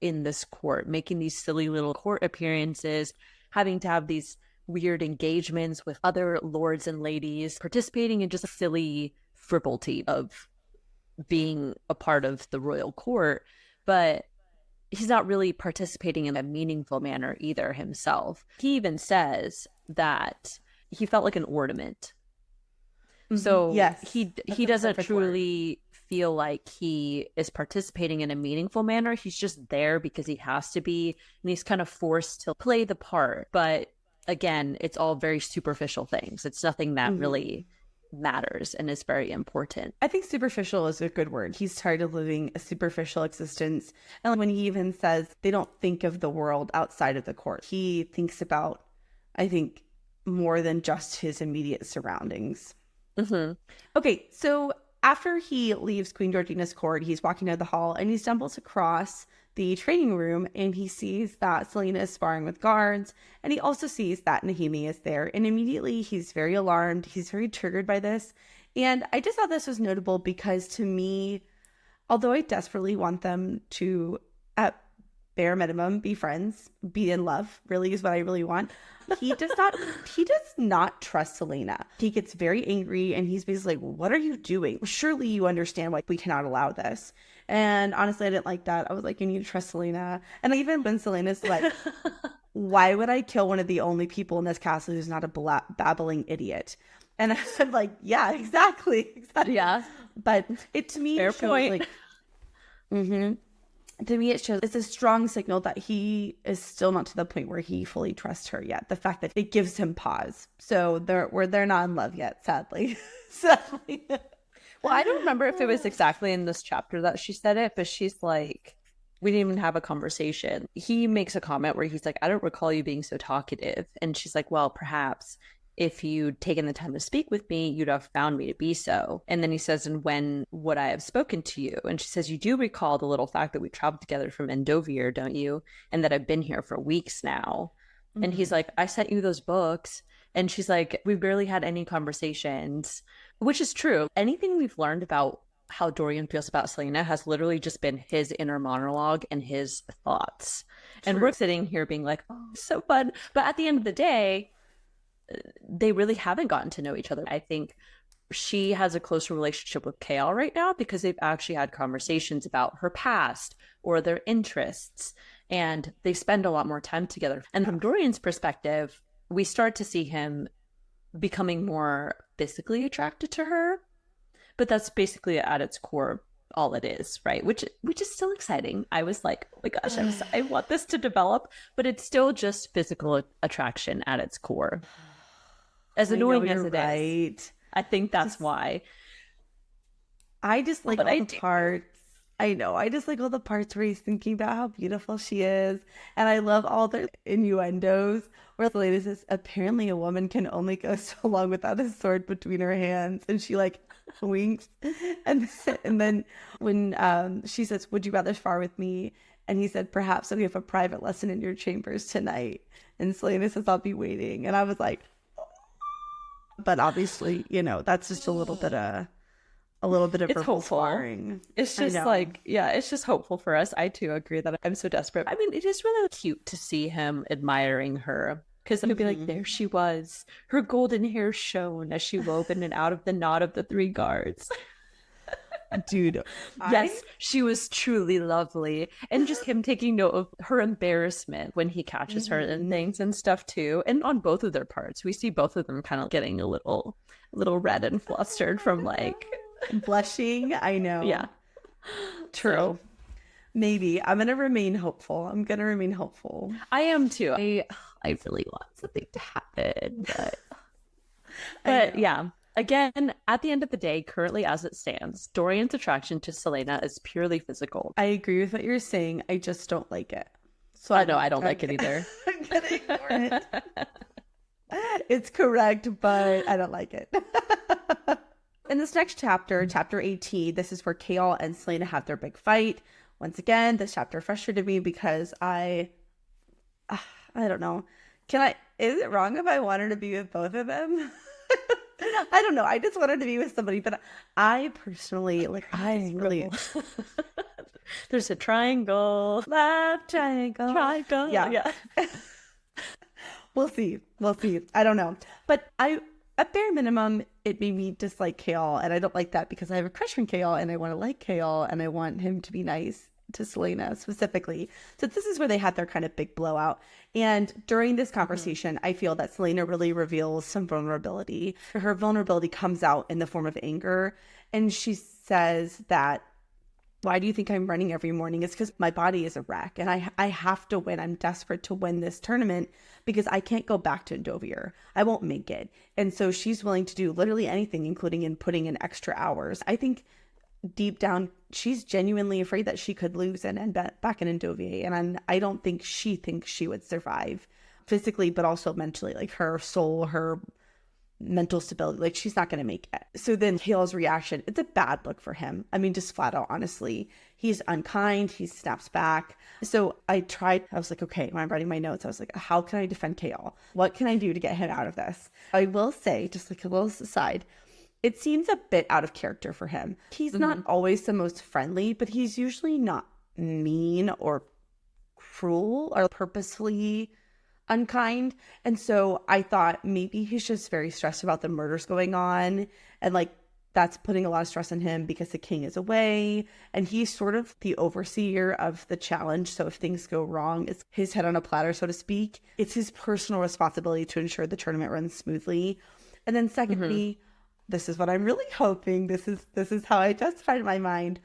in this court, making these silly little court appearances, having to have these weird engagements with other lords and ladies, participating in just a silly frivolity of being a part of the royal court. But he's not really participating in a meaningful manner either himself. He even says that he felt like an ornament. So yes, he doesn't truly feel like he is participating in a meaningful manner. He's just there because he has to be, and he's kind of forced to play the part. But again, it's all very superficial things. It's nothing that really matters and is very important. I think superficial is a good word. He's tired of living a superficial existence. And when he even says they don't think of the world outside of the court, he thinks about, I think, more than just his immediate surroundings. Okay, so after he leaves Queen Georgina's court, he's walking down the hall and he stumbles across the training room and he sees that Selena is sparring with guards, and he also sees that Naomi is there, and immediately he's very alarmed. He's very triggered by this. And I just thought this was notable because, to me, although I desperately want them to, at bare minimum, be friends, be in love, really is what I really want, he does not trust Selena. He gets very angry and he's basically like, what are you doing? Surely you understand why we cannot allow this. And honestly, I didn't like that. I was like, you need to trust Selena. And even when Selena's like, why would I kill one of the only people in this castle who's not a babbling idiot? And I said, like, yeah, exactly. Yeah. But it, to me, fair shows, point. like, to me, it's a strong signal that he is still not to the point where he fully trusts her yet. The fact that it gives him pause. So they're not in love yet, sadly. Sadly. Well, I don't remember if it was exactly in this chapter that she said it, but she's like, we didn't even have a conversation. He makes a comment where he's like, I don't recall you being so talkative. And she's like, well, perhaps if you'd taken the time to speak with me, you'd have found me to be so. And then he says, and when would I have spoken to you? And she says, you do recall the little fact that we traveled together from Endovier, don't you? And that I've been here for weeks now. Mm-hmm. And he's like, I sent you those books. And she's like, we barely had any conversations, which is true. Anything we've learned about how Dorian feels about Selena has literally just been his inner monologue and his thoughts. True. And we're sitting here being like, oh, so fun. But at the end of the day, they really haven't gotten to know each other. I think she has a closer relationship with Kale right now because they've actually had conversations about her past or their interests, and they spend a lot more time together. And from Dorian's perspective, we start to see him becoming more physically attracted to her, but that's basically at its core all it is, right? Which is still exciting. I was like, oh my gosh, I want this to develop, but it's still just physical attraction at its core. As annoying as it is, I think that's why. I just like all the parts. I know. I just like all the parts where he's thinking about how beautiful she is. And I love all the innuendos where the lady says, apparently a woman can only go so long without a sword between her hands. And she like winks. And then when she says, would you rather spar with me? And he said, perhaps we have a private lesson in your chambers tonight. And Selena says, I'll be waiting. And I was like, but obviously, that's just a little bit of it's hopeful. Sparring. It's just like, yeah, it's just hopeful for us. I too agree that I'm so desperate. I mean, it is really cute to see him admiring her, because he'll be like, there she was, her golden hair shone as she wove in and out of the knot of the 3 guards. Dude, yes, she was truly lovely. And just him taking note of her embarrassment when he catches her and things and stuff too. And on both of their parts, we see both of them kind of getting a little red and flustered from like blushing. I know. Yeah, true. So, maybe I'm gonna remain hopeful. I am too. I really want something to happen, but yeah. Again, at the end of the day, currently as it stands, Dorian's attraction to Selena is purely physical. I agree with what you're saying. I just don't like it. So I know I don't like it either. I'm gonna ignore it. It's correct, but I don't like it. In this next chapter, chapter 18, this is where Kale and Selena have their big fight. Once again, this chapter frustrated me because I don't know. Is it wrong if I wanted to be with both of them? I don't know. I just wanted to be with somebody, but I personally, there's a triangle. Love triangle. Yeah. We'll see. I don't know. But at bare minimum, it made me dislike Kale, and I don't like that because I have a crush on Kale, and I want to like Kale, and I want him to be nice to Selena specifically. So this is where they had their kind of big blowout. And during this conversation, I feel that Selena really reveals some vulnerability. Her vulnerability comes out in the form of anger. And she says that, why do you think I'm running every morning? It's because my body is a wreck and I have to win. I'm desperate to win this tournament because I can't go back to Endovier. I won't make it. And so she's willing to do literally anything, including in putting in extra hours. I think deep down, she's genuinely afraid that she could lose and end back in Endovier. And I don't think she thinks she would survive physically, but also mentally, like her soul, her mental stability, like she's not going to make it. So then Kale's reaction, it's a bad look for him. I mean, just flat out, honestly, he's unkind. He snaps back. So I was like, okay, when I'm writing my notes, I was like, how can I defend Kale? What can I do to get him out of this? I will say, just like a little aside, it seems a bit out of character for him. He's not always the most friendly, but he's usually not mean or cruel or purposefully unkind. And so I thought maybe he's just very stressed about the murders going on. And like, that's putting a lot of stress on him because the king is away. And he's sort of the overseer of the challenge. So if things go wrong, it's his head on a platter, so to speak. It's his personal responsibility to ensure the tournament runs smoothly. And then secondly, this is what I'm really hoping. This is how I justified in my mind.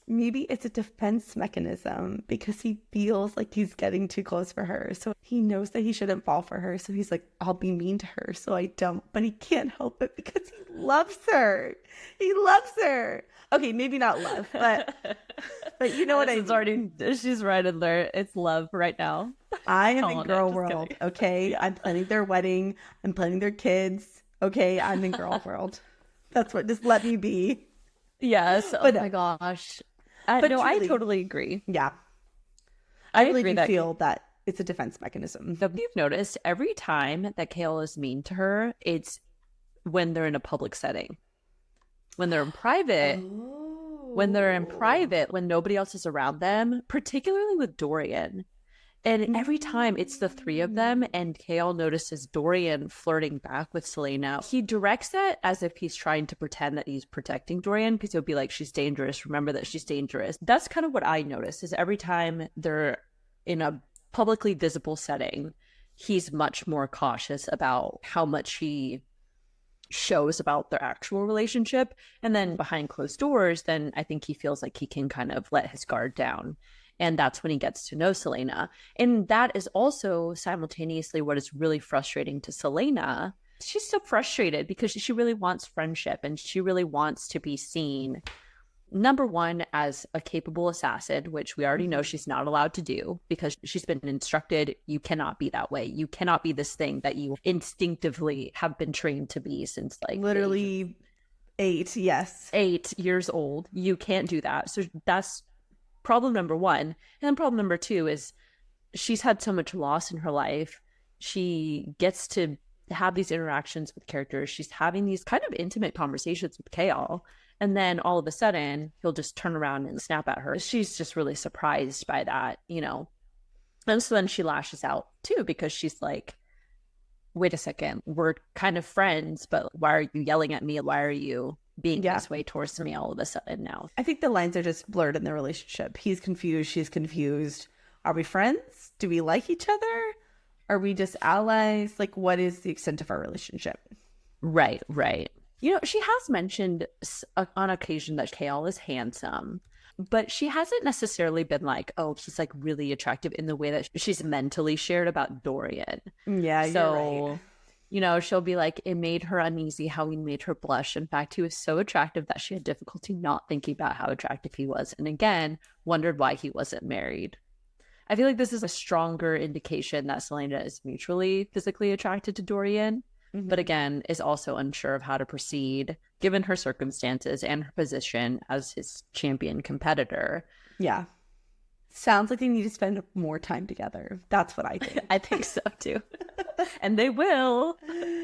maybe it's a defense mechanism because he feels like he's getting too close for her. So he knows that he shouldn't fall for her. So he's like, I'll be mean to her. So I don't. But he can't help it because he loves her. He loves her. Okay, maybe not love, but you know what I mean. Already, she's right in there. It's love right now. I am in Calling girl it. Just world. kidding. Okay, Yeah. I'm planning their wedding. I'm planning their kids. Okay, I'm in girl world. That's what. Just let me be. Yes. Oh But my gosh. but No, I truly, totally agree. yeah, I I really agree do that feel that it's a defense mechanism. you've noticed every time that Kale is mean to her, it's when they're in a public setting. When they're in private, Oh. when nobody else is around them, particularly with Dorian. And every time it's the three of them, Mm. and Kale notices Dorian flirting back with Selena. He directs it as if he's trying to pretend that he's protecting Dorian because he'll be like, she's dangerous. Remember that she's dangerous. That's kind of what I notice is every time they're in a publicly visible setting, he's much more cautious about how much he shows about their actual relationship. And then behind closed doors, then I think he feels like he can kind of let his guard down. And that's when he gets to know Selena. And that is also simultaneously what is really frustrating to Selena. She's so frustrated because she really wants friendship and she really wants to be seen, number one, as a capable assassin, which we already know she's not allowed to do because she's been instructed, you cannot be that way. You cannot be this thing that you instinctively have been trained to be since like Literally 8, yes. 8 years old. You can't do that. So that's problem number one. And then problem number two is she's had so much loss in her life. She gets to have these interactions with characters. She's having these kind of intimate conversations with Kale. And then all of a sudden, he'll just turn around and snap at her. She's just really surprised by that, you know? And so then she lashes out too, because she's like, wait a second, we're kind of friends, but why are you yelling at me? Why are you being this way towards me all of a sudden now? I think the lines are just blurred in their relationship. He's confused, she's confused. Are we friends? Do we like each other? Are we just allies? Like, what is the extent of our relationship? Right, right. You know, she has mentioned on occasion that Kale is handsome, but she hasn't necessarily been like, oh, he's like really attractive in the way that she's mentally shared about Dorian. Yeah, So, you're right. you know, she'll be like, it made her uneasy how he made her blush. In fact, he was so attractive that she had difficulty not thinking about how attractive he was. And again, wondered why he wasn't married. I feel like this is a stronger indication that Selena is mutually physically attracted to Dorian, but again, is also unsure of how to proceed given her circumstances and her position as his champion competitor. Yeah. Sounds like they need to spend more time together. That's what I think. I think so too. And they will.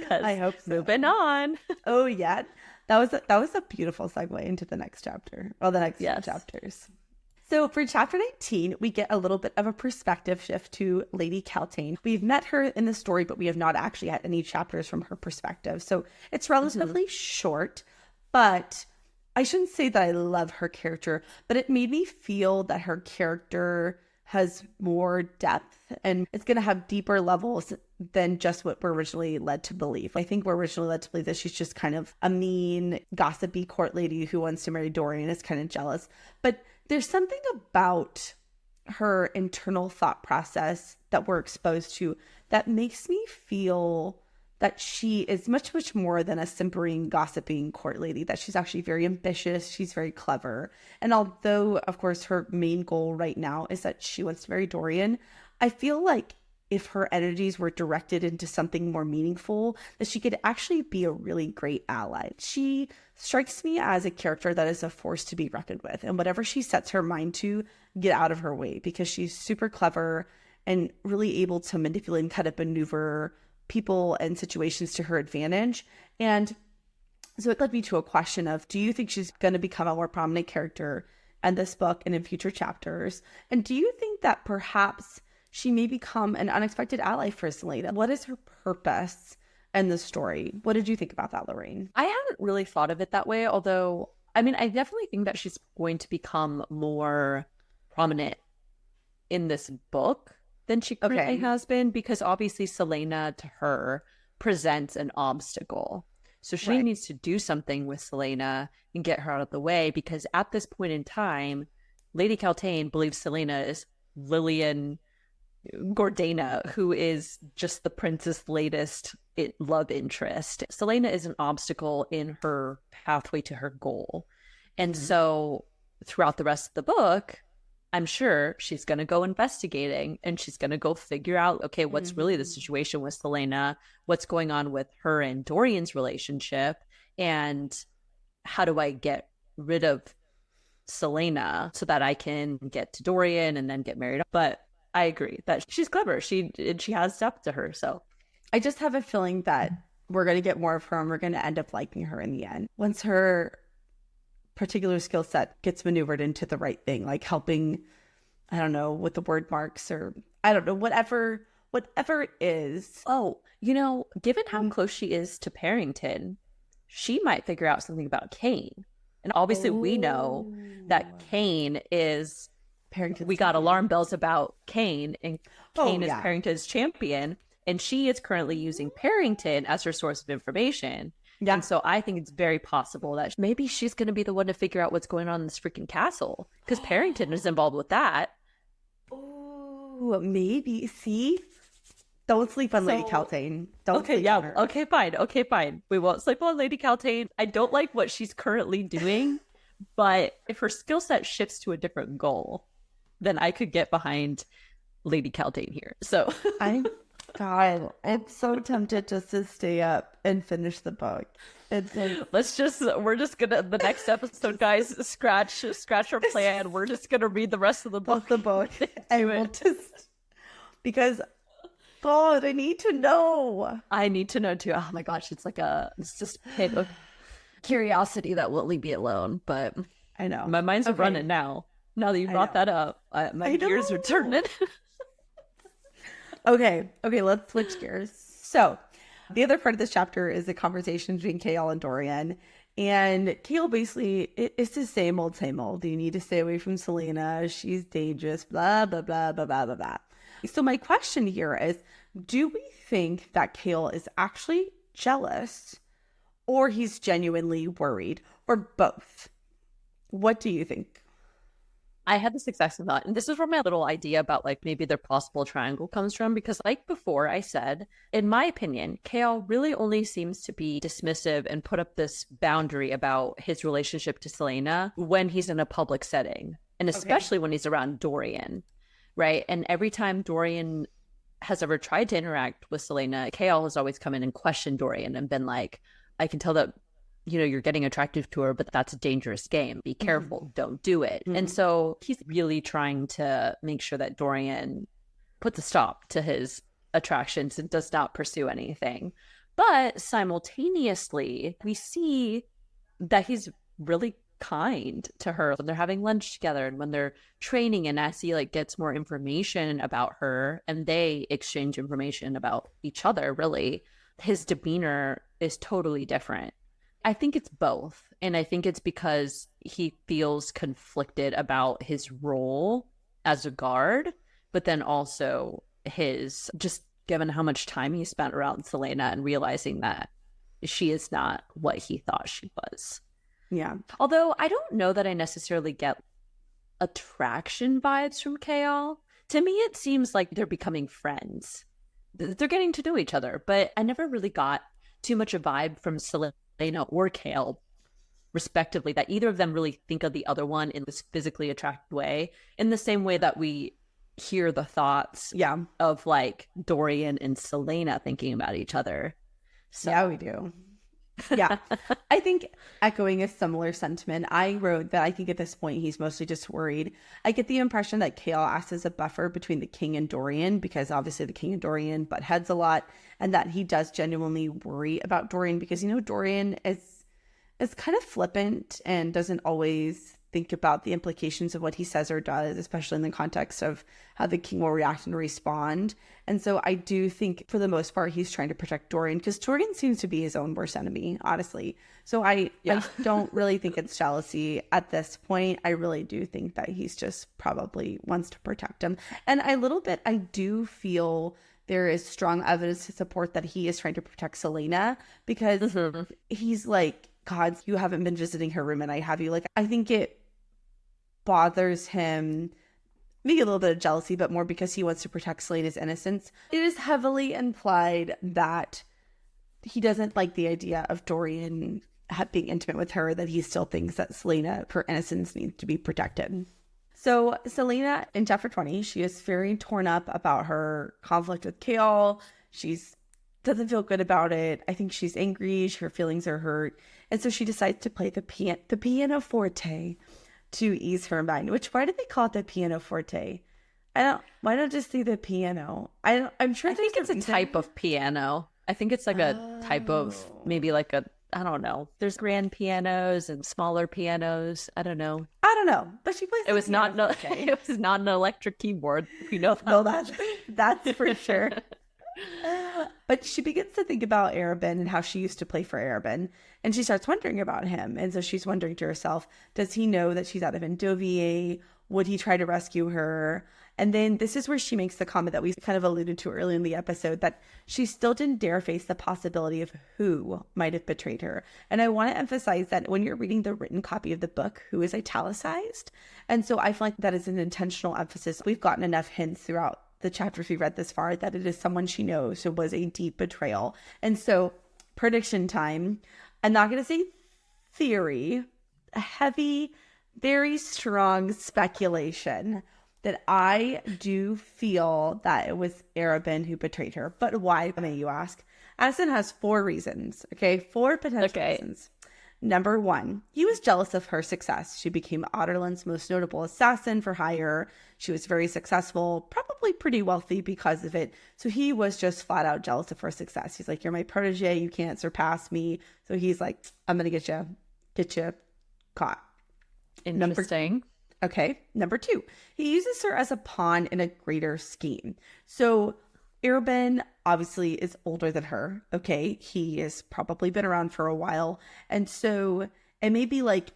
I hope so. Moving on. Oh yeah. That was a beautiful segue into the next chapter. Well, the next few Yes. chapters. So for chapter 19, we get a little bit of a perspective shift to Lady Caltaine. We've met her in the story, but we have not actually had any chapters from her perspective. So it's relatively short, but I shouldn't say that I love her character, but it made me feel that her character has more depth and it's going to have deeper levels than just what we're originally led to believe. I think we're originally led to believe that she's just kind of a mean, gossipy court lady who wants to marry Dorian and is kind of jealous. But there's something about her internal thought process that we're exposed to that makes me feel that she is much, much more than a simpering, gossiping court lady, that she's actually very ambitious, she's very clever. And although, of course, her main goal right now is that she wants to marry Dorian, I feel like if her energies were directed into something more meaningful, that she could actually be a really great ally. She strikes me as a character that is a force to be reckoned with. And whatever she sets her mind to, get out of her way, because she's super clever and really able to manipulate and kind of maneuver people and situations to her advantage. And so it led me to a question of, do you think she's going to become a more prominent character in this book and in future chapters? And do you think that perhaps she may become an unexpected ally for Selena? What is her purpose in the story? What did you think about that, Lorraine? I hadn't really thought of it that way, although, I mean, I definitely think that she's going to become more prominent in this book than she currently has been, because obviously Selena to her presents an obstacle. So she Right. needs to do something with Selena and get her out of the way, because at this point in time, Lady Caltaine believes Selena is Lillian Gordana, who is just the prince's latest love interest. Selena is an obstacle in her pathway to her goal. And Mhm. so throughout the rest of the book, I'm sure she's going to go investigating and she's going to go figure out, okay, what's really the Mhm. situation with Selena? What's going on with her and Dorian's relationship? And how do I get rid of Selena so that I can get to Dorian and then get married? But I agree that she's clever. She has depth to her. So I just have a feeling that we're going to get more of her and we're going to end up liking her in the end. Once her particular skill set gets maneuvered into the right thing, like helping, I don't know, with the word marks or I don't know, whatever it is. oh, given how close she is to Parrington, she might figure out something about Kane. And obviously, we know that Oh, Kane is, Parrington's we got champion. alarm bells about Kane, and Oh, Kane is yeah. Parrington's champion. And she is currently using Parrington as her source of information. Yeah. And so I think it's very possible that maybe she's going to be the one to figure out what's going on in this freaking castle, because Parrington is involved with that. Oh, maybe. See? Don't sleep on Lady So Caltaine. Don't okay, sleep on yeah. her. Okay, fine. Okay, fine. We won't sleep on Lady Caltaine. I don't like what she's currently doing, but if her skill set shifts to a different goal, then I could get behind Lady Caltaine here. So I'm God, I'm so tempted just to stay up and finish the book. It's like we're just gonna, the next episode, guys, scratch our plan. We're just gonna read the rest of the of book. the book. I Do will it. just because God, I need to know. I need to know too. Oh my gosh, it's just a pit of curiosity that won't leave me alone. But I know. my mind's Okay. running now. Now that you I brought know. that up, my I gears are know. turning. Okay, let's switch gears. So, the other part of this chapter is the conversation between Kale and Dorian. And Kale basically, it's the same old, same old. You need to stay away from Selena. She's dangerous, blah, blah, blah, blah, blah, blah, blah. So, my question here is, do we think that Kale is actually jealous or he's genuinely worried or both? What do you think? I had this exact same thought. And this is where my little idea about like maybe their possible triangle comes from. Because, like before, I said, in my opinion, Kale really only seems to be dismissive and put up this boundary about his relationship to Selena when he's in a public setting. And Okay. especially when he's around Dorian, right? And every time Dorian has ever tried to interact with Selena, Kale has always come in and questioned Dorian and been like, I can tell that you're getting attractive to her, but that's a dangerous game. Be Mm-hmm. careful. Don't do it. And Mm-hmm. so he's really trying to make sure that Dorian puts a stop to his attractions and does not pursue anything. But simultaneously, we see that he's really kind to her when they're having lunch together and when they're training, and as he like gets more information about her and they exchange information about each other, really his demeanor is totally different. I think it's both. And I think it's because he feels conflicted about his role as a guard, but then also his, just given how much time he spent around Selena and realizing that she is not what he thought she was. Yeah. Although I don't know that I necessarily get attraction vibes from Kale. To me, it seems like they're becoming friends. They're getting to know each other, but I never really got too much a vibe from Selena or Kale, respectively, that either of them really think of the other one in this physically attractive way, in the same way that we hear the thoughts Yeah. of like Dorian and Selena thinking about each other. So Yeah, we do. Yeah. I think echoing a similar sentiment, I wrote that I think at this point he's mostly just worried. I get the impression that Kale acts as a buffer between the king and Dorian because obviously the king and Dorian butt heads a lot, and that he does genuinely worry about Dorian because Dorian is kind of flippant and doesn't always think about the implications of what he says or does, especially in the context of how the king will react and respond. And so I do think for the most part, he's trying to protect Dorian because Dorian seems to be his own worst enemy, honestly. So I don't really think it's jealousy at this point. I really do think that he's just probably wants to protect him. And I do feel there is strong evidence to support that he is trying to protect Selena because he's like, God, you haven't been visiting her room and I have you. Like, I think it bothers him, maybe a little bit of jealousy, but more because he wants to protect Selena's innocence. It is heavily implied that he doesn't like the idea of Dorian being intimate with her, that he still thinks that Selena, her innocence, needs to be protected. So Selena, in chapter 20, she is very torn up about her conflict with Kale. She's doesn't feel good about it. I think she's angry. Her feelings are hurt. And so she decides to play the pianoforte to ease her mind. Which, why did they call it the pianoforte? Why not just say the piano? I'm sure I think it's a type of piano. I think it's like a type of, maybe like a, I don't know. There's grand pianos and smaller pianos. I don't know. But she plays. It was not it was not an electric keyboard. We know that. No, that's for sure. But she begins to think about Arabin and how she used to play for Arabin, and she starts wondering about him. And so she's wondering to herself, does he know that she's out of Endovier? Would he try to rescue her? And then this is where she makes the comment that we kind of alluded to early in the episode, that she still didn't dare face the possibility of who might have betrayed her. And I want to emphasize that when you're reading the written copy of the book, who is italicized. And so I feel like that is an intentional emphasis. We've gotten enough hints throughout the chapters we've read this far that it is someone she knows. It was a deep betrayal. And so prediction time. I'm not going to say theory, a heavy, very strong speculation that I do feel that it was Arabin who betrayed her. But why, may you ask? Addison has 4 reasons, okay? 4 potential reasons. Number 1, he was jealous of her success. She became Otterland's most notable assassin for hire. She was very successful, probably pretty wealthy because of it. So he was just flat out jealous of her success. He's like, you're my protege. You can't surpass me. So he's like, I'm going to get you caught. Interesting. Number 2, he uses her as a pawn in a greater scheme. So Arabin obviously is older than her. Okay. He has probably been around for a while. And so it may be like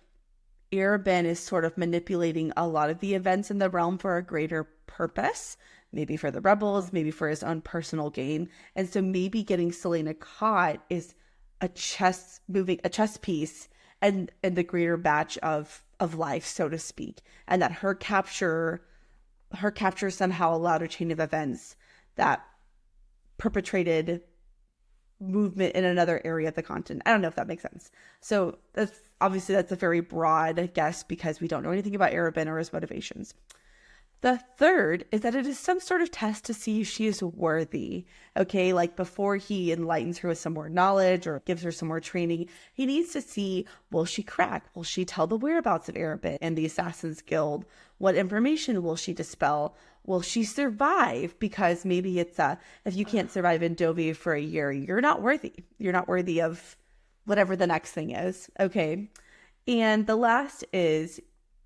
Arabin is sort of manipulating a lot of the events in the realm for a greater purpose, maybe for the rebels, maybe for his own personal gain. And so maybe getting Selena caught is a chess piece and the greater batch of life, so to speak. And that her capture somehow allowed a chain of events that perpetrated movement in another area of the continent. I don't know if that makes sense. So that's a very broad guess because we don't know anything about Arabin or his motivations. The third is that it is some sort of test to see if she is worthy. Okay, like before he enlightens her with some more knowledge or gives her some more training, he needs to see, will she crack? Will she tell the whereabouts of Arabin and the Assassin's Guild? What information will she dispel? Will she survive? Because maybe it's if you can't survive in Dovey for a year, you're not worthy. You're not worthy of whatever the next thing is. Okay. And the last is,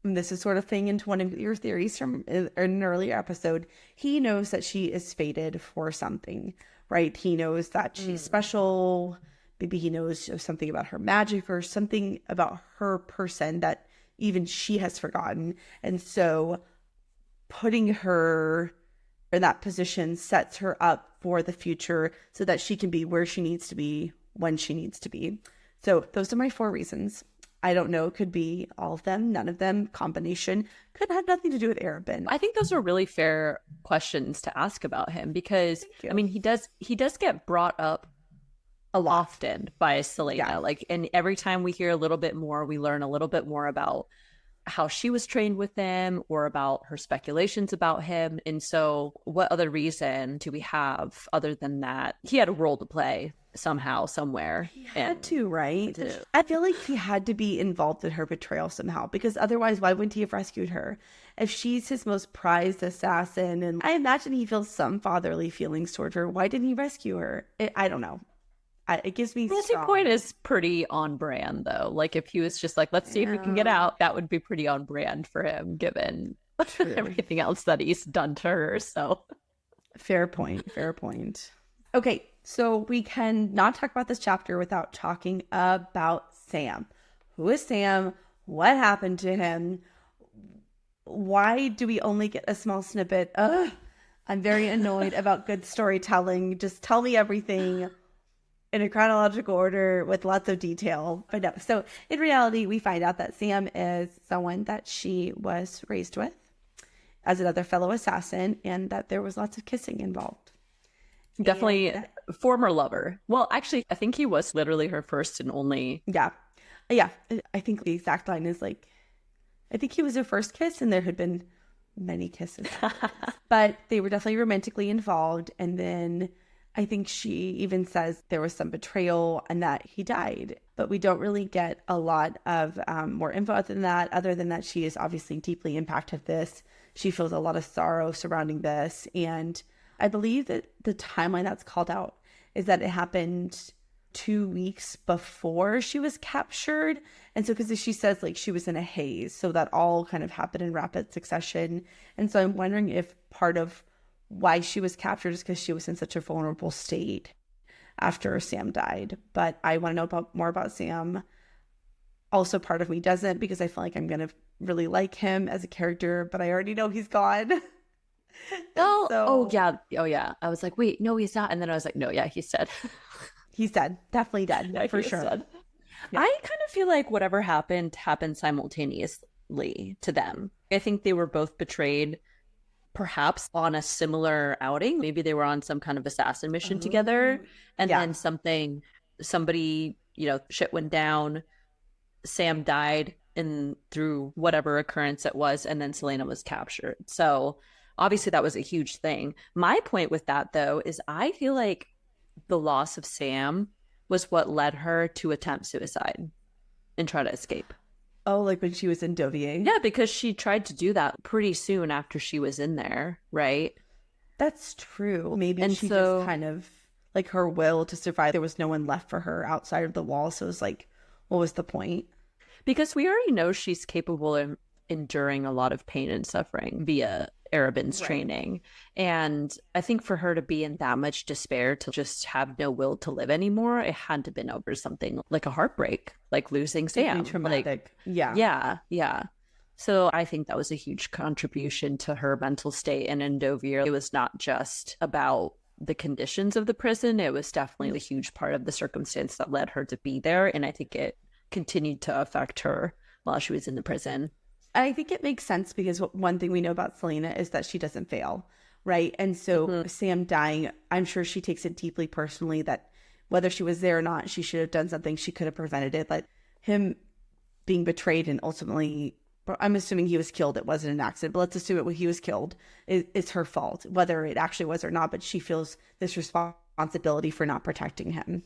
and this is sort of playing into one of your theories from an earlier episode, he knows that she is fated for something, right? He knows that she's special. Maybe he knows something about her magic or something about her person that even she has forgotten. And so putting her in that position sets her up for the future so that she can be where she needs to be when she needs to be. So those are my 4 reasons. I don't know. It could be all of them, none of them, combination. Could have nothing to do with Arabin. I think those are really fair questions to ask about him because, I mean, he does get brought up a lot often by Selena. Yeah. Like, and every time we hear a little bit more, we learn a little bit more about how she was trained with him or about her speculations about him. And so what other reason do we have other than that? He had a role to play somehow, somewhere. He had to, right? I feel like he had to be involved in her betrayal somehow, because otherwise, why wouldn't he have rescued her? If she's his most prized assassin, and I imagine he feels some fatherly feelings toward her, why didn't he rescue her? I don't know. It gives me strong. Point is pretty on brand, though. Like, if he was just like, let's see if we can get out, that would be pretty on brand for him, given everything else that he's done to her. So, fair point. Okay, so we can not talk about this chapter without talking about Sam. Who is Sam? What happened to him? Why do we only get a small snippet I'm very annoyed about good storytelling. Just tell me everything in a chronological order with lots of detail. But no, so in reality, we find out that Sam is someone that she was raised with as another fellow assassin, and that there was lots of kissing involved. Definitely And former lover. Well, actually, I think he was literally her first and only. yeah, yeah, I think the exact line is like, I think he was her first kiss, and there had been many kisses. But they were definitely romantically involved. And then I think she even says there was some betrayal and that he died. But we don't really get a lot of more info than that, other than that she is obviously deeply impacted this. She feels a lot of sorrow surrounding this. And I believe that the timeline that's called out is that it happened 2 weeks before she was captured. And so, because she says like she was in a haze, so that all kind of happened in rapid succession. And so I'm wondering if part of why she was captured is because she was in such a vulnerable state after Sam died. But I want to know more about Sam. Also, part of me doesn't, because I feel like I'm going to really like him as a character, but I already know he's gone. Oh, So oh yeah. I was like, wait, no, he's not. And then I was like, no, yeah, he's dead. he's dead. Definitely dead, Yeah, for he is sure. dead. Yeah. I kind of feel like whatever happened simultaneously to them. I think they were both betrayed, perhaps on a similar outing. Maybe they were on some kind of assassin mission together, Oh, and yeah. then somebody, shit went down. Sam died in through whatever occurrence it was, and then Selena was captured. So obviously that was a huge thing. My point with that though is I feel like the loss of Sam was what led her to attempt suicide and try to escape. Oh, like when she was in Dovier. Yeah, because she tried to do that pretty soon after she was in there, right? That's true. Maybe And she just so kind of like her will to survive. There was no one left for her outside of the wall. So it was like, what was the point? because we already know she's capable of enduring a lot of pain and suffering via Arabin's Right. training. And I think for her to be in that much despair to just have no will to live anymore, it had to have been over something like a heartbreak, like losing Deeply Sam. Like, traumatic. Yeah. yeah, yeah. So I think that was a huge contribution to her mental state. And in Dovier, it was not just about the conditions of the prison. It was definitely a huge part of the circumstance that led her to be there. And I think it continued to affect her while she was in the prison. I think it makes sense because one thing we know about Selena is that she doesn't fail, right? And so Sam dying, I'm sure she takes it deeply personally that whether she was there or not, she should have done something. She could have prevented it. But him being betrayed and ultimately, I'm assuming he was killed. It wasn't an accident, but let's assume he was killed. It's her fault, whether it actually was or not. But she feels this responsibility for not protecting him.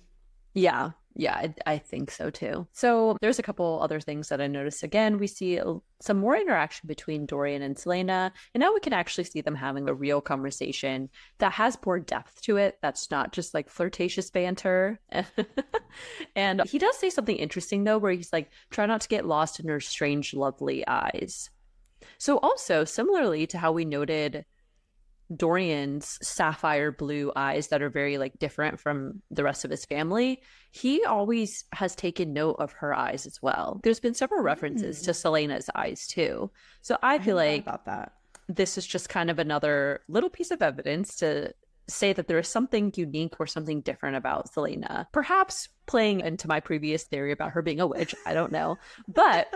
Yeah, yeah, I think so too. So there's a couple other things that I noticed. Again, we see some more interaction between Dorian and Selena, and now we can actually see them having a real conversation that has more depth to it. That's not just like flirtatious banter. And he does say something interesting though, where he's like, "Try not to get lost in her strange, lovely eyes." So also similarly to how we noted Dorian's sapphire blue eyes that are very like different from the rest of his family, he always has taken note of her eyes as well. There's been several references to Selena's eyes too. So I feel Thought like about that. this is just kind of another little piece of evidence to say that there is something unique or something different about Selena. Perhaps playing into my previous theory about her being a witch, I don't know. But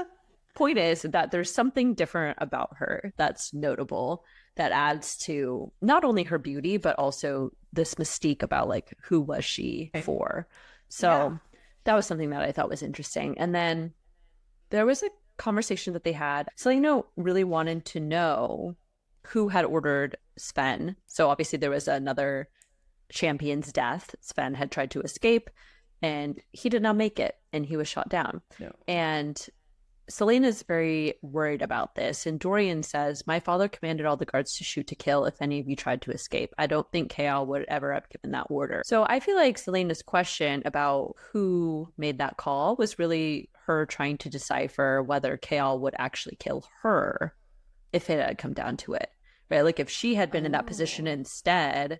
point is that there's something different about her that's notable that adds to not only her beauty but also this mystique about like who was she for. So Yeah. that was something that I thought was interesting. And then there was a conversation that they had. Selena really wanted to know who had ordered Sven. So obviously there was another champion's death. Sven had tried to escape and he did not make it and he was shot down. No. And Selena's very worried about this. And Dorian says, "My father commanded all the guards to shoot to kill if any of you tried to escape. I don't think Kael would ever have given that order." So I feel like Selena's question about who made that call was really her trying to decipher whether Kael would actually kill her if it had come down to it. Right? Like if she had been in that position instead,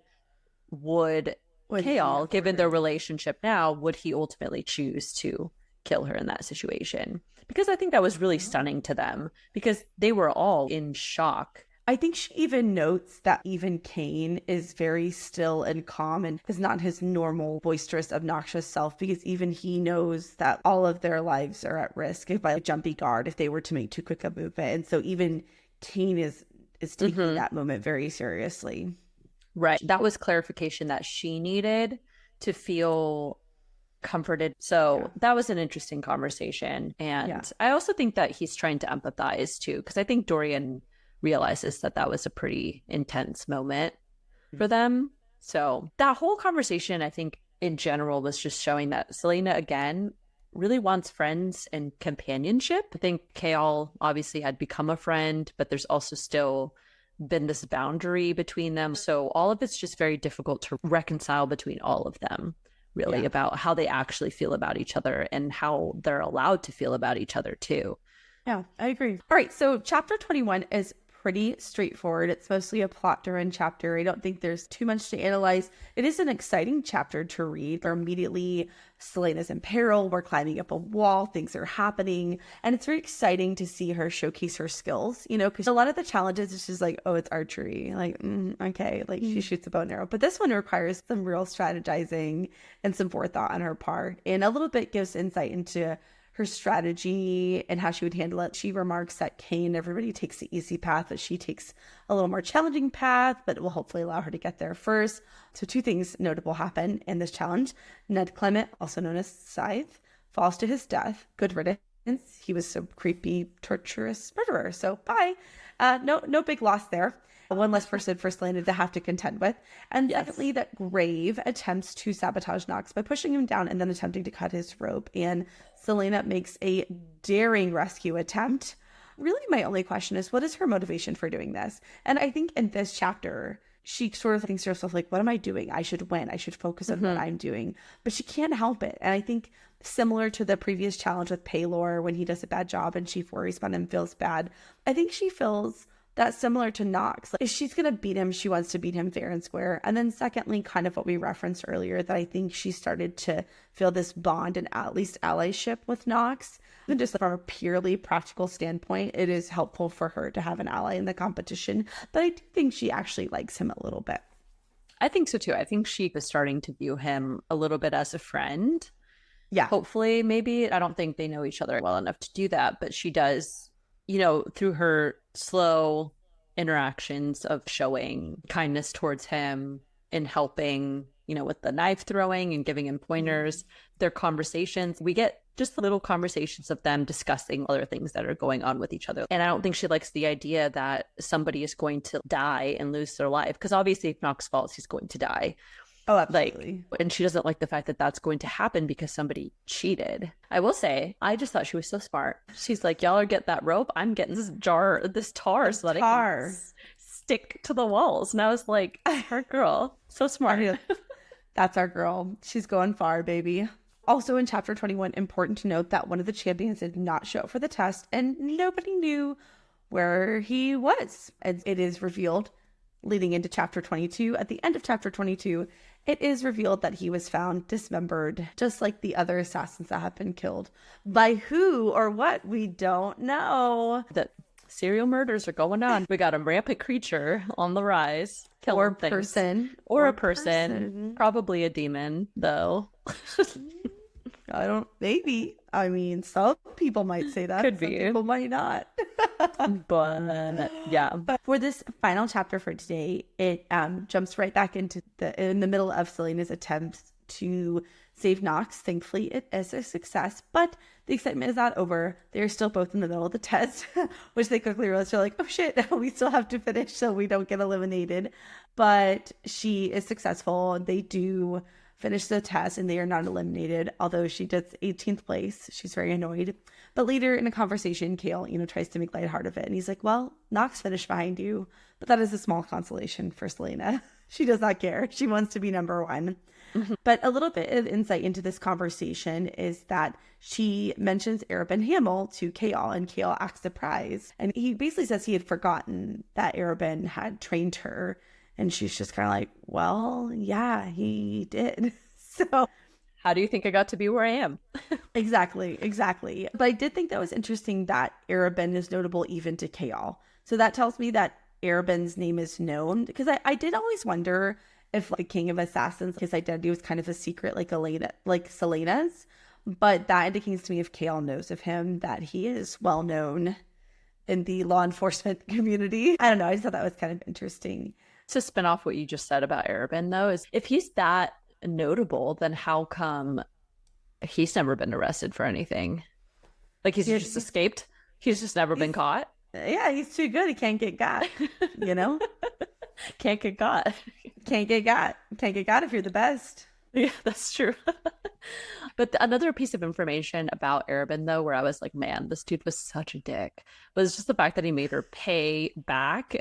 would Kael, given their relationship now, would he ultimately choose to kill her in that situation? Because I think that was really stunning to them because they were all in shock I think she even notes that even Kane is very still and calm and is not his normal boisterous, obnoxious self, because even he knows that all of their lives are at risk by a jumpy guard if they were to make too quick a movement. And so even Kane is taking that moment very seriously. Right. That was clarification that she needed to feel comforted. So that was an interesting conversation. And I also think that he's trying to empathize too, because I think Dorian realizes that that was a pretty intense moment for them. So that whole conversation, I think in general, was just showing that Selena, again, really wants friends and companionship. I think Kale obviously had become a friend, but there's also still been this boundary between them. So all of it's just very difficult to reconcile between all of them, really, about how they actually feel about each other and how they're allowed to feel about each other too. Yeah, I agree. All right, so chapter 21 is pretty straightforward. It's mostly a plot-driven chapter. I don't think there's too much to analyze. It is an exciting chapter to read. We're immediately, Selena's in peril. We're climbing up a wall. Things are happening. And it's very exciting to see her showcase her skills, you know, because a lot of the challenges, it's just like, oh, it's archery. Like, okay, like she shoots a bow and arrow. But this one requires some real strategizing and some forethought on her part. And a little bit gives insight into her strategy and how she would handle it. She remarks that Kane, everybody takes the easy path, but she takes a little more challenging path, but it will hopefully allow her to get there first. So two things notable happen in this challenge. Ned Clement, also known as Scythe, falls to his death. Good riddance. He was so creepy, torturous murderer. So bye. No big loss there. One less person for Selena to have to contend with. And secondly, that Grave attempts to sabotage Knox by pushing him down and then attempting to cut his rope. And Selena makes a daring rescue attempt. Really, my only question is, what is her motivation for doing this? And I think in this chapter, she sort of thinks to herself, like, what am I doing? I should win. I should focus on what I'm doing. But she can't help it. And I think similar to the previous challenge with Paylor, when he does a bad job and she worries about him, feels bad, I think she feels that's similar to Knox. Like, if she's going to beat him, she wants to beat him fair and square. And then secondly, kind of what we referenced earlier, that I think she started to feel this bond and at least allyship with Knox. And just from a purely practical standpoint, it is helpful for her to have an ally in the competition. But I do think she actually likes him a little bit. I think so too. I think she was starting to view him a little bit as a friend. Yeah. Hopefully, maybe. I don't think they know each other well enough to do that, but she does, you know, through her slow interactions of showing kindness towards him and helping, you know, with the knife throwing and giving him pointers, their conversations. We get just little conversations of them discussing other things that are going on with each other. And I don't think she likes the idea that somebody is going to die and lose their life, because obviously if Knox falls, he's going to die. Oh, absolutely. Like, and she doesn't like the fact that that's going to happen because somebody cheated. I will say, I just thought she was so smart. She's like, y'all are getting that rope. I'm getting this tar so that I can stick to the walls. And I was like, her girl, so smart. That's our girl. She's going far, baby. Also in chapter 21, important to note that one of the champions did not show up for the test and nobody knew where he was. And it is revealed leading into chapter 22. At the end of chapter 22, it is revealed that he was found dismembered, just like the other assassins that have been killed. By who or what, we don't know. The serial murders are going on. We got a rampant creature on the rise. Or a person. Or a person. Probably a demon, though. Maybe. I mean, some people might say that. Could be. Some people might not. But yeah. But for this final chapter for today, it jumps right back into in the middle of Selena's attempts to save Knox. Thankfully, it is a success, but the excitement is not over. They're still both in the middle of the test, which they quickly realize. They're like, oh shit, we still have to finish so we don't get eliminated. But she is successful. They do finish the test and they are not eliminated, although she does 18th place. She's very annoyed. But later in a conversation, Kale, tries to make light of it. And he's like, well, Knox finished behind you. But that is a small consolation for Selena. She does not care. She wants to be number one. Mm-hmm. But a little bit of insight into this conversation is that she mentions Arabin Hamel to Kale, and Kale acts surprised. And he basically says he had forgotten that Arabin had trained her. And she's just kind of like, well, yeah, he did. So how do you think I got to be where I am? Exactly. But I did think that was interesting that Arabin is notable even to Kale. So that tells me that Arabin's name is known, because I did always wonder if the King of Assassins, his identity was kind of a secret like Elena, like Selena's, but that indicates to me if Kale knows of him that he is well known in the law enforcement community. I don't know. I just thought that was kind of interesting. To spin off what you just said about Arabin, though, is if he's that notable, then how come he's never been arrested for anything? Like he's just escaped? He's just never been caught? Yeah, he's too good. He can't get got, you know? Can't get got. Can't get got. Can't get got if you're the best. Yeah, that's true. But another piece of information about Arabin, though, where I was like, man, this dude was such a dick, was just the fact that he made her pay back.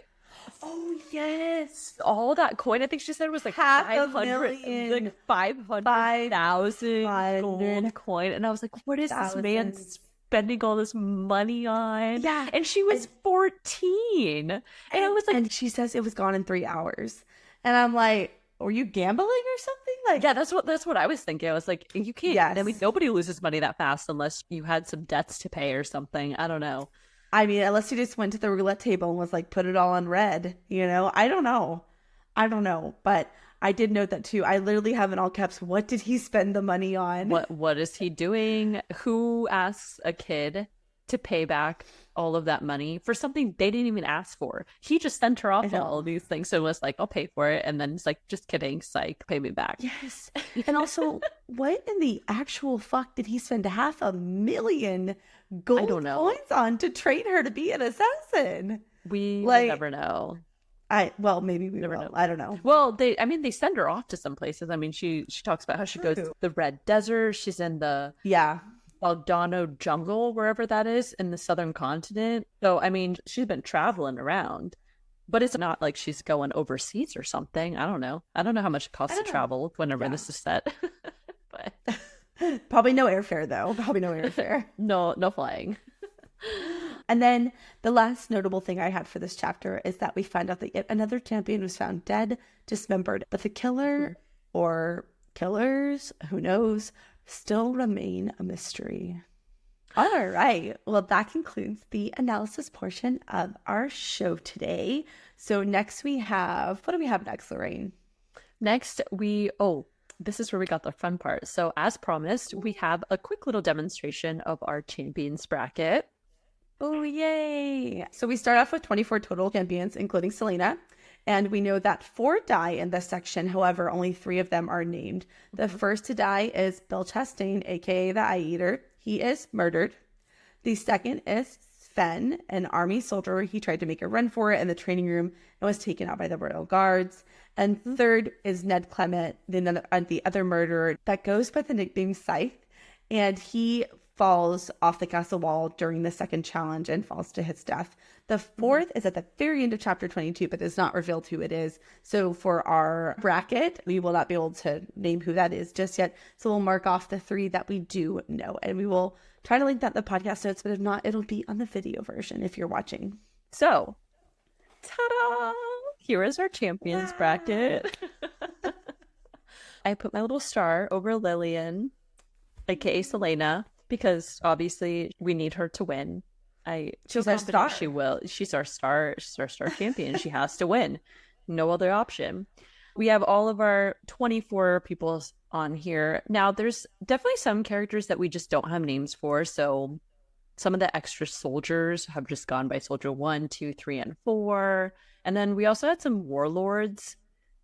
Oh, yes. All that coin, I think she said, was like 500,000 like 500,000 gold coin. And I was like, what is this man spending all this money on? Yeah. And she was 14. And I was like, and she says it was gone in 3 hours. And I'm like, were you gambling or something? Like, yeah, that's what I was thinking. I was like, you can't. Yes. I mean, nobody loses money that fast unless you had some debts to pay or something. I don't know. I mean, unless you just went to the roulette table and was like, put it all on red, you know? I don't know. But I did note that too. I literally have in all caps, what did he spend the money on? What is he doing? Who asks a kid to pay back all of that money for something they didn't even ask for? He just sent her off all of these things. So it was like, I'll pay for it. And then it's like, just kidding, psych, pay me back. Yes. And also, what in the actual fuck did he spend $500,000 gold coins on to train her to be an assassin? We will never know. Maybe we never will. I don't know. Well, they send her off to some places. I mean, she talks about how she goes to the Red Desert. She's in the Aldano jungle, wherever that is, in the southern continent. So, I mean, she's been traveling around, but it's not like she's going overseas or something. I don't know how much it costs to travel whenever this is set. But probably no airfare, though. Probably no airfare. No flying. And then the last notable thing I had for this chapter is that we find out that yet another champion was found dead, dismembered, but the killer or killers, who knows, still remain a mystery. All right. Well, that concludes the analysis portion of our show today. So next we have, what do we have next, Lorraine? Next this is where we got the fun part. So as promised, we have a quick little demonstration of our champions bracket. Oh, yay. So we start off with 24 total champions, including Selena. And we know that 4 die in this section. However, only 3 of them are named. The first to die is Bill Chastain, aka the Eye Eater. He is murdered. The second is Sven, an army soldier. He tried to make a run for it in the training room and was taken out by the Royal Guards. And third is Ned Clement, the other murderer that goes by the nickname Scythe. And he falls off the castle wall during the second challenge and falls to his death. The fourth is at the very end of chapter 22, but it's not revealed who it is. So for our bracket, we will not be able to name who that is just yet. So we'll mark off the 3 that we do know. And we will try to link that in the podcast notes, but if not, it'll be on the video version if you're watching. So, ta-da! Here is our champions bracket. I put my little star over Lillian, aka Selena, because obviously we need her to win. She's our star. She will. She's our star. She's our star champion. She has to win. No other option. We have all of our 24 people on here. Now, there's definitely some characters that we just don't have names for. So some of the extra soldiers have just gone by soldier 1, 2, 3, and 4. And then we also had some warlords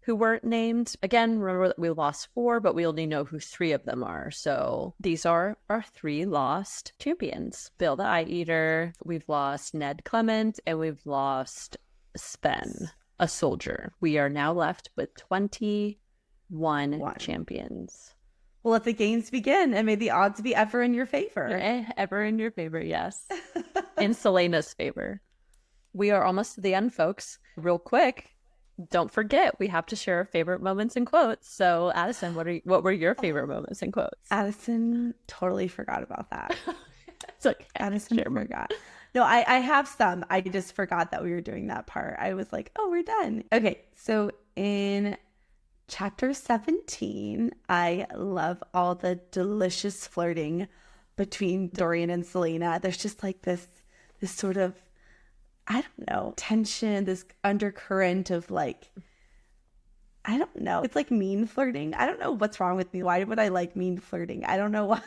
who weren't named. Again, remember that we lost 4, but we only know who 3 of them are. So these are our 3 lost champions. Bill the Eye Eater, we've lost Ned Clement, and we've lost Sven, a soldier. We are now left with 21 champions. Well, let the games begin, and may the odds be ever in your favor. Ever in your favor, yes. In Selena's favor. We are almost to the end, folks. Real quick, don't forget, we have to share our favorite moments and quotes. So, Addison, what were your favorite moments and quotes? Addison totally forgot about that. It's okay. Addison forgot. No, I have some. I just forgot that we were doing that part. I was like, oh, we're done. Okay, so in chapter 17, I love all the delicious flirting between Dorian and Selena. There's just like this sort of I don't know, tension, this undercurrent of like, I don't know. It's like mean flirting. I don't know what's wrong with me. Why would I like mean flirting? I don't know why,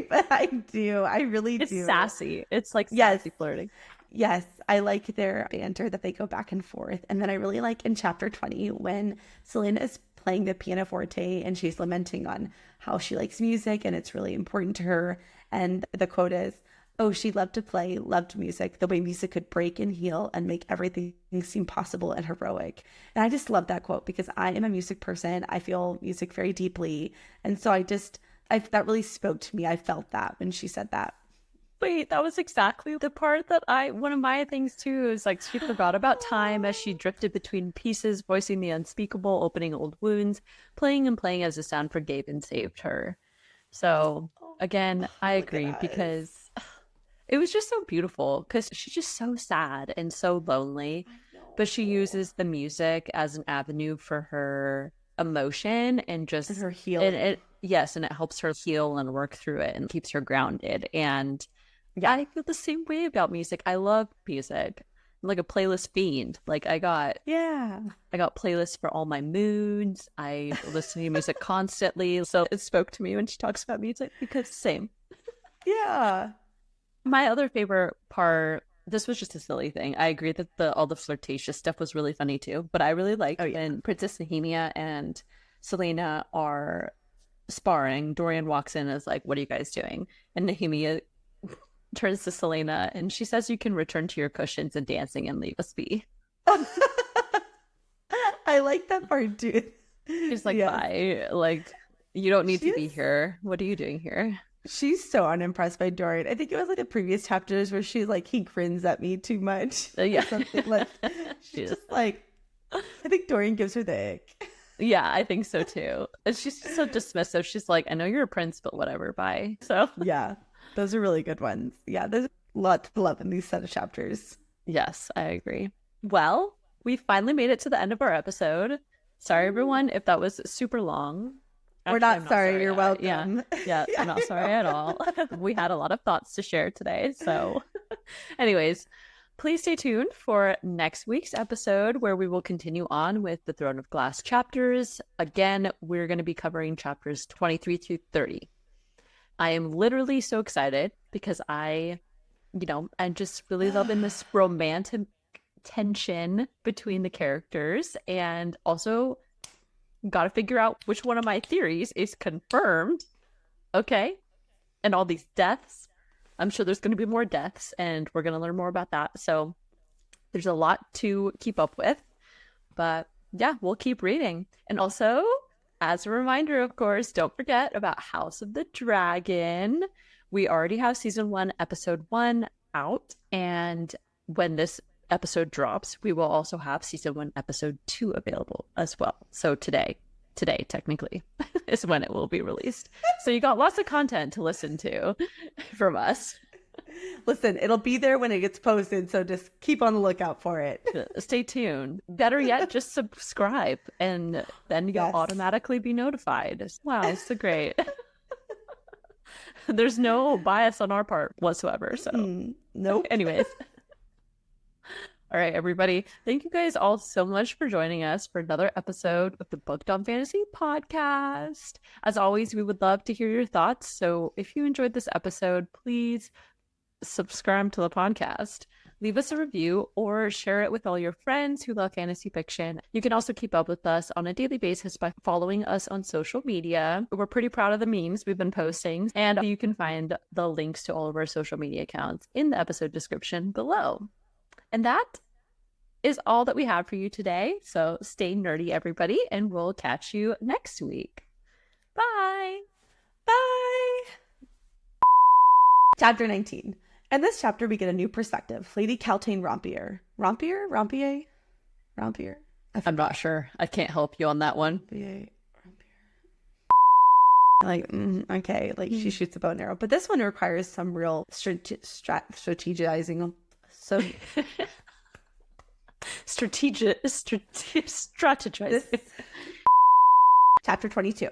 but I do. I really It's do. sassy. It's like Yes. sassy flirting. Yes. I like their banter that they go back and forth. And then I really like in chapter 20 when Selena is playing the pianoforte and she's lamenting on how she likes music and it's really important to her. And the quote is, oh, she loved to play, loved music, the way music could break and heal and make everything seem possible and heroic. And I just love that quote because I am a music person. I feel music very deeply. And so that really spoke to me. I felt that when she said that. Wait, that was exactly the part that one of my things too is like she forgot about time as she drifted between pieces, voicing the unspeakable, opening old wounds, playing and playing as the sound forgave and saved her. So again, I agree because it was just so beautiful because she's just so sad and so lonely, but she uses the music as an avenue for her emotion and just her healing. Yes, and it helps her heal and work through it and keeps her grounded. And yeah, I feel the same way about music. I love music. I'm like a playlist fiend. Like I got playlists for all my moods. I listen to music constantly. So it spoke to me when she talks about music because same. Yeah. My other favorite part, this was just a silly thing. I agree that all the flirtatious stuff was really funny too, but I really liked when Princess Nehemia and Selena are sparring. Dorian walks in and is like, what are you guys doing? And Nehemia turns to Selena and she says, you can return to your cushions and dancing and leave us be. I like that part too. She's like, bye. Like, you don't need to be here. What are you doing here? She's so unimpressed by Dorian. I think it was like the previous chapters where she's like, he grins at me too much. Yeah. Something like, she's just like, I think Dorian gives her the ick. Yeah, I think so too. And she's so dismissive. She's like, I know you're a prince, but whatever, bye. So yeah, those are really good ones. Yeah, there's a lot to love in these set of chapters. Yes, I agree. Well, we finally made it to the end of our episode. Sorry, everyone, if that was super long. Actually, we're not sorry. You're welcome. Yeah, I'm not sorry at all. We had a lot of thoughts to share today. So, anyways, please stay tuned for next week's episode where we will continue on with the Throne of Glass chapters. Again, we're going to be covering chapters 23 through 30. I am literally so excited because I'm just really loving this romantic tension between the characters and also got to figure out which one of my theories is confirmed. Okay. And all these deaths. I'm sure there's going to be more deaths and we're going to learn more about that. So there's a lot to keep up with. But yeah, we'll keep reading. And also, as a reminder, of course, don't forget about House of the Dragon. We already have season 1, episode 1 out. And when this episode drops, we will also have season 1, episode 2 available as well. So today technically is when it will be released. So you got lots of content to listen to from us. Listen, it'll be there when it gets posted, so just keep on the lookout for it. Stay tuned. Better yet, just subscribe and then you'll automatically be notified. Wow, so great. There's no bias on our part whatsoever. So nope. Anyways. All right, everybody. Thank you guys all so much for joining us for another episode of the Booked on Fantasy podcast. As always, we would love to hear your thoughts. So if you enjoyed this episode, please subscribe to the podcast. Leave us a review or share it with all your friends who love fantasy fiction. You can also keep up with us on a daily basis by following us on social media. We're pretty proud of the memes we've been posting, and you can find the links to all of our social media accounts in the episode description below. And that is all that we have for you today. So stay nerdy, everybody, and we'll catch you next week. Bye. Bye. Chapter 19. In this chapter, we get a new perspective. Lady Caltaine Rompier. Rompier? I'm not sure. I can't help you on that one. Like, okay, like she shoots a bow and arrow. But this one requires some real strategizing. So strategizing. Chapter 22.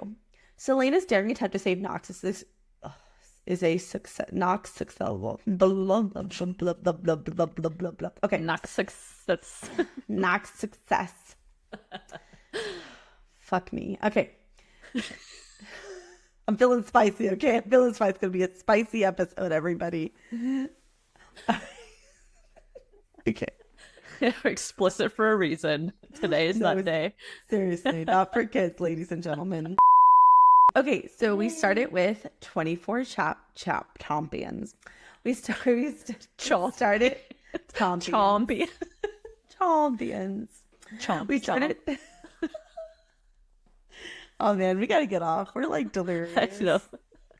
Selena's daring attempt to save Nox is is a success, not successful. Blah, blah, blah, blah, blah, blah, blah, blah, blah, blah. Okay. Not success. Not success. Fuck me. Okay. I'm feeling spicy, okay? I'm feeling spicy. It's going to be a spicy episode, everybody. Okay. Explicit for a reason. Today is that day. Seriously, not for kids, ladies and gentlemen. Okay, so we started with 24 champions. We started champions. We started. Oh man, we gotta get off. We're like delirious. I know.